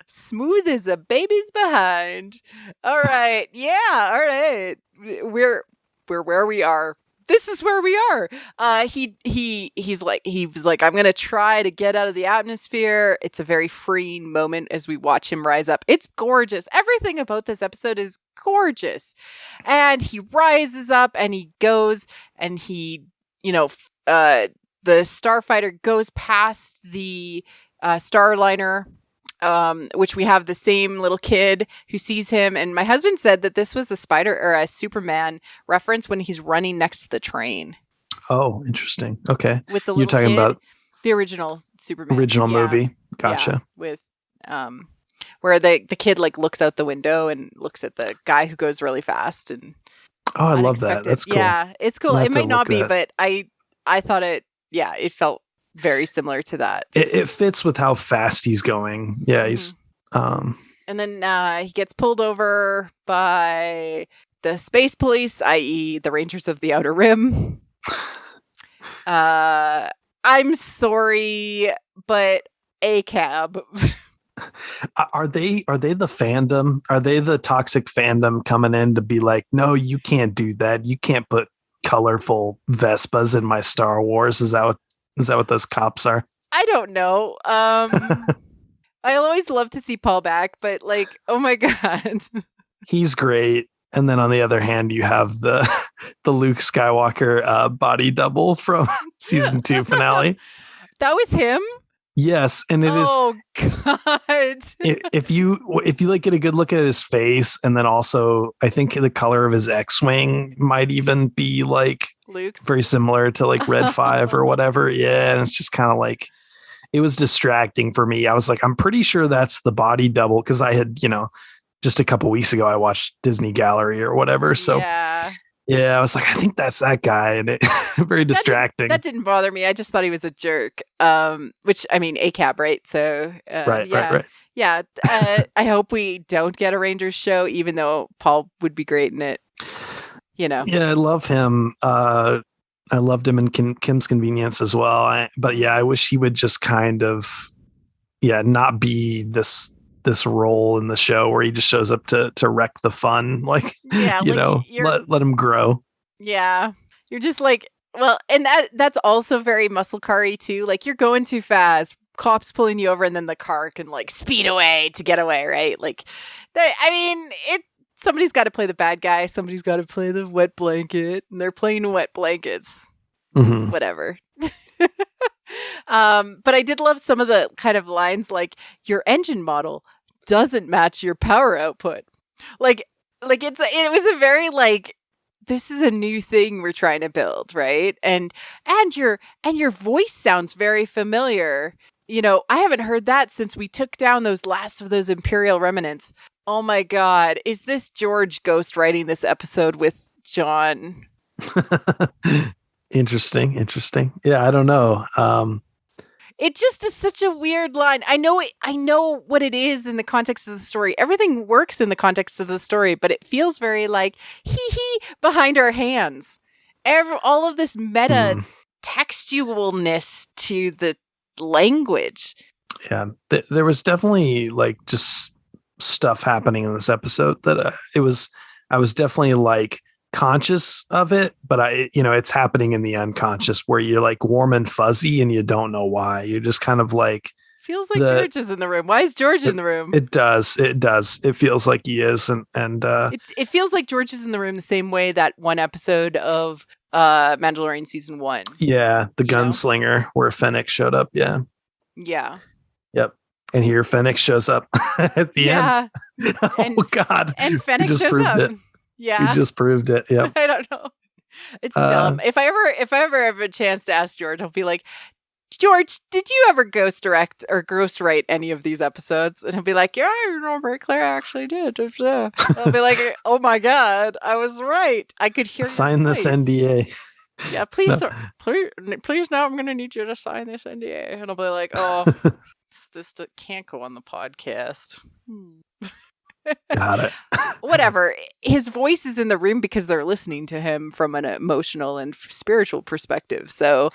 Smooth as a baby's behind. All right. Yeah. All right. We're where we are. This is where we are. He was like, I'm going to try to get out of the atmosphere. It's a very freeing moment as we watch him rise up. It's gorgeous. Everything about this episode is gorgeous. And he rises up and he goes and he, the starfighter goes past the Starliner, which we have the same little kid who sees him. And my husband said that this was a Spider or a Superman reference when he's running next to the train. Oh, interesting. Okay. With the You're talking kid, about the original Superman. Movie. Gotcha. Yeah, with where the kid looks out the window and looks at the guy who goes really fast and I love that. That's cool. Yeah, it's cool. It might not be, but I thought it felt very similar to that. It fits with how fast he's going. Yeah, he's and then he gets pulled over by the space police, i.e. the Rangers of the Outer Rim. I'm sorry, but a cab. Are they the fandom? Are they the toxic fandom coming in to be like, no, you can't do that. You can't put colorful Vespas in my Star Wars. Is that what those cops are? I don't know. I always love to see Paul back, but oh my God. He's great. And then on the other hand, you have the Luke Skywalker body double from season 2 finale. That was him? Yes, and it is. Oh God! If you get a good look at his face, and then also, I think the color of his X-wing might even be Luke's, very similar to Red 5 or whatever. Yeah, and it's just kind of it was distracting for me. I was I'm pretty sure that's the body double because I had just a couple weeks ago I watched Disney Gallery or whatever. So yeah, I was I think that's that guy, and it very distracting. That didn't bother me. I just thought he was a jerk. Which I mean, ACAB, right? So right. Yeah. I hope we don't get a Rangers show, even though Paul would be great in it. Yeah, I love him. I loved him in Kim's Convenience as well. I wish he would just kind of, not be this role in the show where he just shows up to wreck the fun. Let him grow. Yeah. You're just well, and that's also very muscle car-y too. You're going too fast. cops pulling you over and then the car can like speed away to get away, right? Like, somebody's got to play the bad guy. Somebody's got to play the wet blanket, and they're playing wet blankets. Mm-hmm. Whatever. But I did love some of the kind of lines like, your engine model doesn't match your power output. Like it was a very like, this is a new thing we're trying to build, right? And your voice sounds very familiar. You know, I haven't heard that since we took down those last of those Imperial remnants. Oh my God. Is this George ghost writing this episode with John? Interesting. Yeah, I don't know. It just is such a weird line. I know what it is in the context of the story. Everything works in the context of the story, but it feels very like hee behind our hands. All of this meta textualness to the language. Yeah, there was definitely like just stuff happening in this episode that I was definitely like conscious of it, but it's happening in the unconscious where you're like warm and fuzzy and you don't know why. You're just kind of like, feels like George is in the room. Why is George in the room? It does. It feels like he is. And it feels like George is in the room the same way that one episode of Mandalorian season 1. Yeah. The gunslinger where Fennec showed up. Yeah. Yeah. Yep. And here Fennec shows up at the end. Oh God. And Fennec shows up. It. Yeah. You just proved it. Yeah. I don't know. It's dumb. If I ever have a chance to ask George, I'll be like, George, did you ever ghost direct or ghost write any of these episodes? And he'll be like, yeah, Claire actually did. I'll be like, oh my God, I was right. I could hear sign this NDA. Yeah, please, please now I'm going to need you to sign this NDA. And I'll be like, oh, this can't go on the podcast. Got it. Whatever. His voice is in the room because they're listening to him from an emotional and spiritual perspective. So,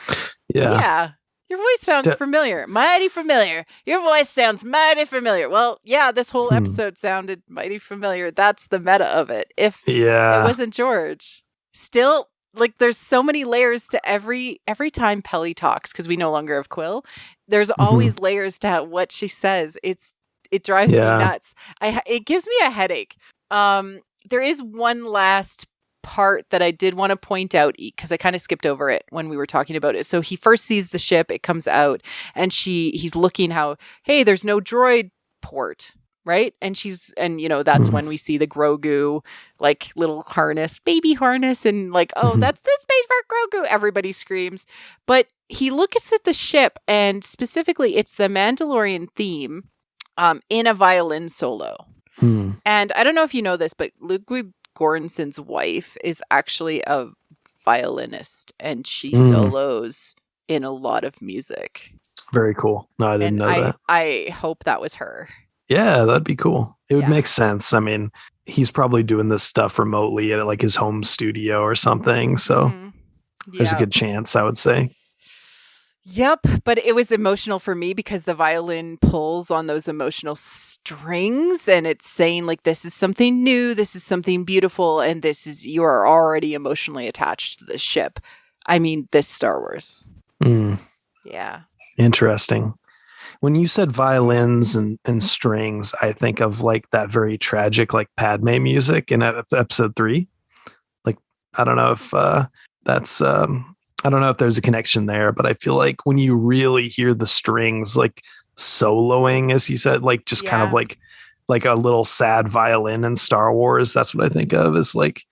yeah. Your voice sounds familiar. Mighty familiar. Your voice sounds mighty familiar. Well, yeah, this whole episode sounded mighty familiar. That's the meta of it. If it wasn't George. Still, like, there's so many layers to every time Pelly talks, because we no longer have Quill. There's always layers to what she says. It drives me nuts. It gives me a headache. There is one last part that I did want to point out because I kind of skipped over it when we were talking about it. So he first sees the ship, it comes out, and he's looking hey, there's no droid port, right? And that's when we see the Grogu like little harness, baby harness, and like, oh, that's the space for Grogu. Everybody screams. But he looks at the ship, and specifically it's the Mandalorian theme in a violin solo. And I don't know if you know this, but Ludwig Göransson's wife is actually a violinist, and she solos in a lot of music. Very cool. No, I didn't know that. I hope that was her. Yeah, that'd be cool. It would make sense. I mean, he's probably doing this stuff remotely at like his home studio or something. So there's a good chance, I would say. Yep, but it was emotional for me because the violin pulls on those emotional strings, and it's saying like, this is something new, this is something beautiful, and you are already emotionally attached to this ship. I mean, this Star Wars. Yeah. Interesting. When you said violins and strings, I think of like that very tragic, like Padme music in episode 3. Like, I don't know if that's... I don't know if there's a connection there, but I feel like when you really hear the strings like soloing, as you said, like just kind of like a little sad violin in Star Wars, that's what I think of as like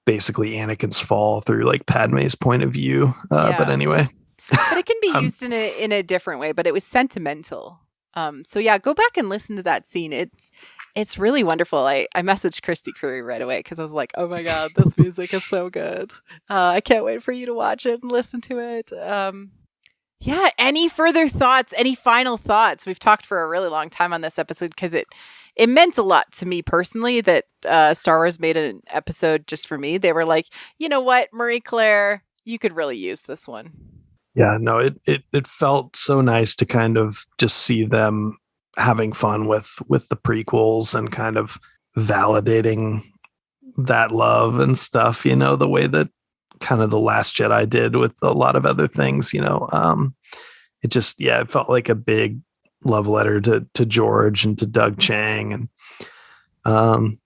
basically Anakin's fall through like Padme's point of view. But anyway. But it can be used in a different way, but it was sentimental. So yeah, go back and listen to that scene. It's really wonderful. I messaged Christy Curry right away because I was like, oh my God, this music is so good. I can't wait for you to watch it and listen to it. Any further thoughts? Any final thoughts? We've talked for a really long time on this episode because it meant a lot to me personally that Star Wars made an episode just for me. They were like, you know what, Marie Claire, you could really use this one. Yeah, no, it felt so nice to kind of just see them having fun with the prequels and kind of validating that love and stuff, you know, the way that kind of The Last Jedi did with a lot of other things, you know. it just, it felt like a big love letter to George and to Doug Chang. And I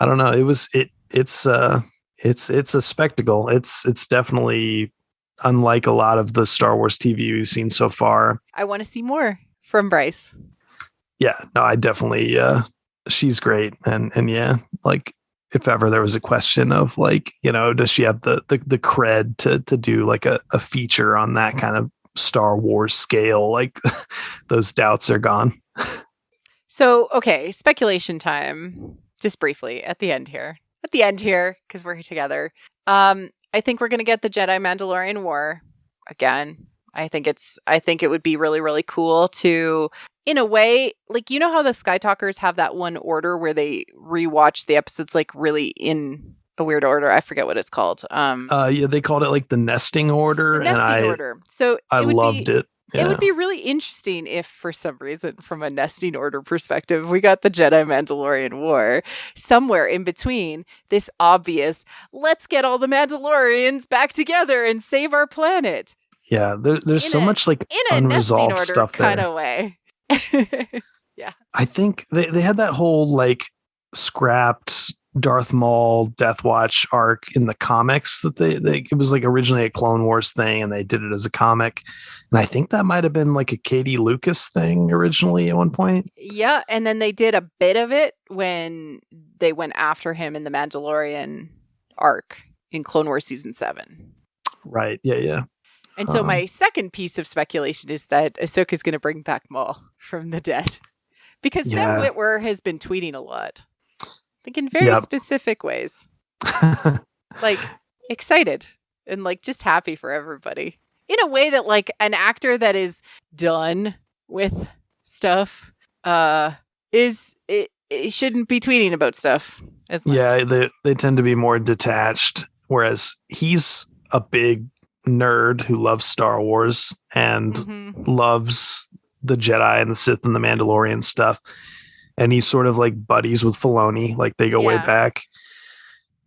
don't know. It's a spectacle. It's definitely unlike a lot of the Star Wars TV we've seen so far. I want to see more from Bryce. Yeah, no, I definitely, she's great. And yeah, like if ever there was a question of like, does she have the cred to do like a feature on that kind of Star Wars scale? Like those doubts are gone. So, okay, speculation time, just briefly at the end here, because we're here together. I think we're going to get the Jedi Mandalorian War again. I think it would be really, really cool to, in a way, like, how the Sky Talkers have that one order where they rewatch the episodes like really in a weird order. I forget what it's called. They called it like the nesting order. Order. So I loved it. Yeah. It would be really interesting if, for some reason, from a nesting order perspective, we got the Jedi Mandalorian War somewhere in between this obvious, let's get all the Mandalorians back together and save our planet. Yeah, there's so much like unresolved stuff there. Kind of way. Yeah. I think they had that whole like scrapped Darth Maul Death Watch arc in the comics that they it was like originally a Clone Wars thing and they did it as a comic. And I think that might have been like a Katie Lucas thing originally at one point. Yeah. And then they did a bit of it when they went after him in the Mandalorian arc in Clone Wars season 7. Right. Yeah. And so my second piece of speculation is that Ahsoka is going to bring back Maul from the dead. Because Sam Witwer has been tweeting a lot. Like in very specific ways. Like excited and like just happy for everybody. In a way that like an actor that is done with stuff it shouldn't be tweeting about stuff as much. Yeah, they tend to be more detached, whereas he's a big nerd who loves Star Wars and loves the Jedi and the Sith and the Mandalorian stuff. And he's sort of like buddies with Filoni, like they go way back.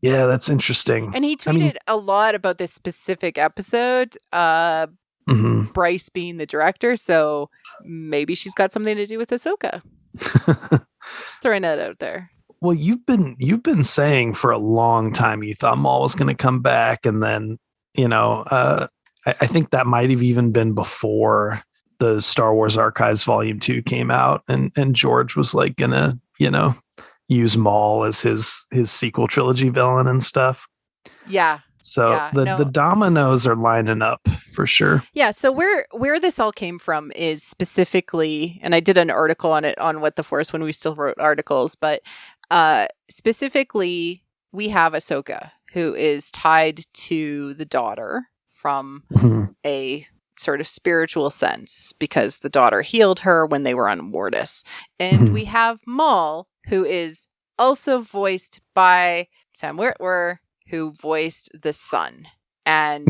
Yeah, that's interesting. And he tweeted a lot about this specific episode, Bryce being the director. So maybe she's got something to do with Ahsoka. Just throwing that out there. Well, you've been saying for a long time you thought Maul was going to come back, and then I think that might have even been before the Star Wars Archives Volume 2 came out, and George was like gonna use Maul as his sequel trilogy villain and stuff. Yeah. So the dominoes are lining up for sure. Yeah. So where this all came from is specifically, and I did an article on it on What the Force when we still wrote articles, but specifically we have Ahsoka, who is tied to the daughter from a sort of spiritual sense because the daughter healed her when they were on Mortis. And we have Maul, who is also voiced by Sam Witwer, who voiced the son. And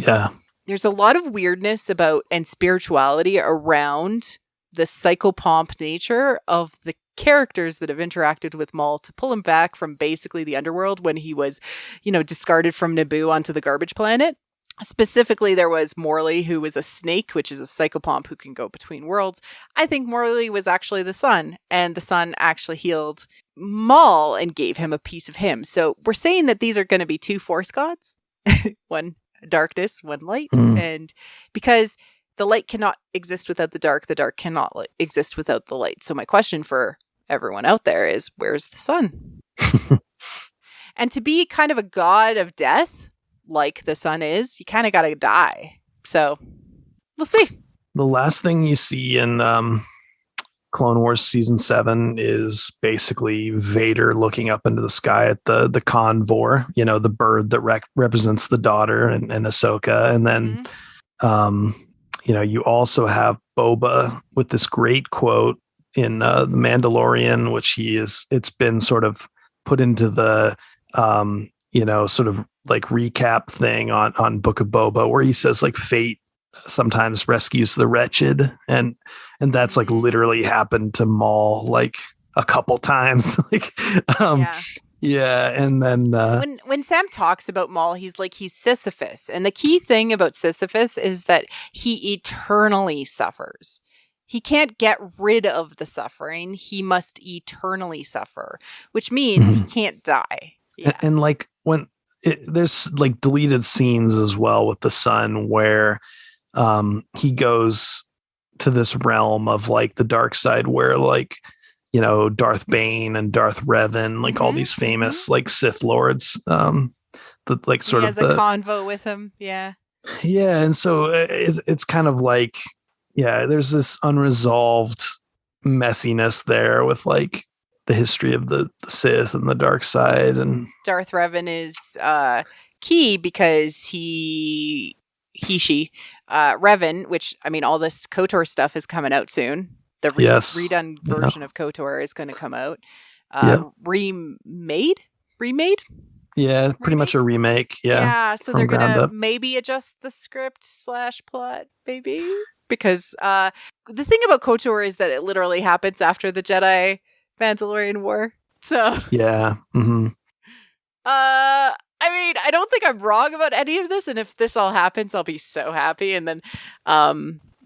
there's a lot of weirdness about and spirituality around the psychopomp nature of the characters that have interacted with Maul to pull him back from basically the underworld when he was, discarded from Naboo onto the garbage planet. Specifically, there was Morley, who was a snake, which is a psychopomp who can go between worlds. I think Morley was actually the son, and the son actually healed Maul and gave him a piece of him. So we're saying that these are going to be two Force gods, one darkness, one light. And because the light cannot exist without the dark cannot exist without the light. So my question for everyone out there is, where's the sun? And to be kind of a god of death, like the sun is, you kind of got to die. So we'll see. The last thing you see in Clone Wars Season 7 is basically Vader looking up into the sky at the convor, the bird that represents the daughter and Ahsoka. And then, you also have Boba with this great quote in The Mandalorian, which it's been sort of put into the, sort of like recap thing on Book of Boba, where he says like fate sometimes rescues the wretched, and that's like literally happened to Maul like a couple times. Yeah, and then when Sam talks about Maul, he's Sisyphus. And the key thing about Sisyphus is that he eternally suffers. He can't get rid of the suffering. He must eternally suffer, which means he can't die. Yeah. And like there's like deleted scenes as well with the son where he goes to this realm of like the dark side where like, you know, Darth Bane and Darth Revan, like all these famous like Sith lords, that like sort of he has a convo with him. Yeah. Yeah. And so it's kind of like, yeah, there's this unresolved messiness there with like the history of the Sith and the dark side. And Darth Revan is key because she Revan, which I mean, all this KOTOR stuff is coming out soon. The redone version of KOTOR is going to come out. Remade? Yeah, pretty much a remake. Yeah. So they're going to maybe adjust the script / plot, maybe. Because the thing about KOTOR is that it literally happens after the Jedi Mandalorian War. So yeah. I mean, I don't think I'm wrong about any of this, and if this all happens, I'll be so happy. And then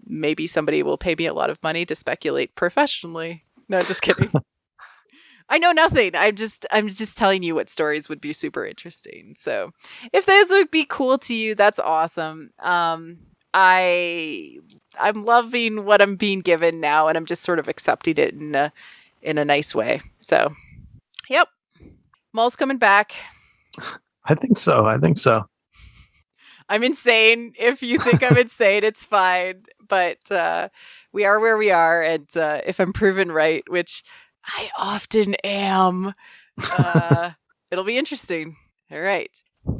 maybe somebody will pay me a lot of money to speculate professionally. No, just kidding. I know nothing. I'm just telling you what stories would be super interesting. So if those would be cool to you, that's awesome. I'm loving what I'm being given now, and I'm just sort of accepting it in a nice way. So, yep, Maul's coming back. I think so. I'm insane. If you think I'm insane, it's fine. But we are where we are, and if I'm proven right, which I often am, it'll be interesting. All right.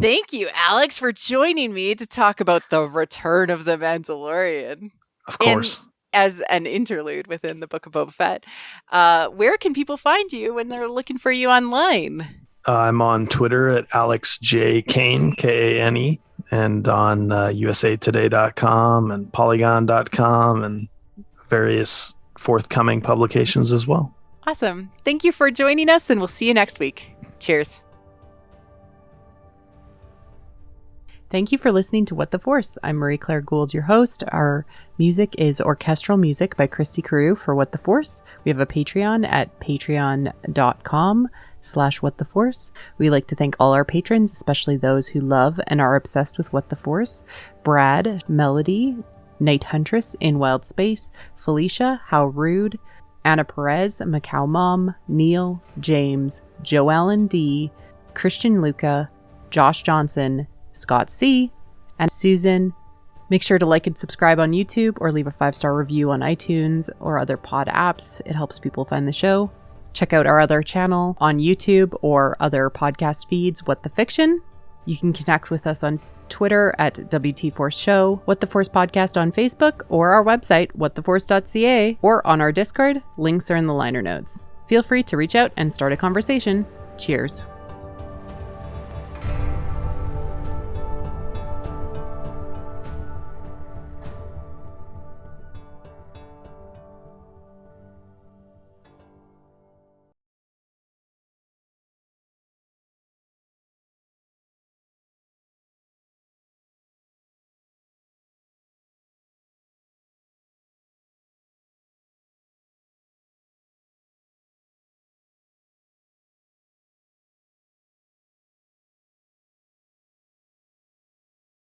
Thank you, Alex, for joining me to talk about the return of the Mandalorian. Of course. As an interlude within the Book of Boba Fett. Where can people find you when they're looking for you online? I'm on Twitter at Alex J. Kane, Kane, and on usatoday.com and polygon.com and various forthcoming publications as well. Awesome. Thank you for joining us, and we'll see you next week. Cheers. Thank you for listening to What the Force. I'm Marie-Claire Gould, your host. Our music is orchestral music by Christy Carew for What the Force. We have a Patreon at patreon.com/whattheforce. We like to thank all our patrons, especially those who love and are obsessed with What the Force. Brad, Melody, Night Huntress in Wild Space, Felicia, How Rude, Anna Perez, Macau Mom, Neil, James, Joe Allen D, Christian Luca, Josh Johnson, Scott C, and Susan. Make sure to like and subscribe on YouTube or leave a 5-star review on iTunes or other pod apps. It helps people find the show. Check out our other channel on YouTube or other podcast feeds, What the Fiction. You can connect with us on Twitter at WT Force Show, What the Force Podcast on Facebook, or our website, whattheforce.ca, or on our Discord. Links are in the liner notes. Feel free to reach out and start a conversation. Cheers.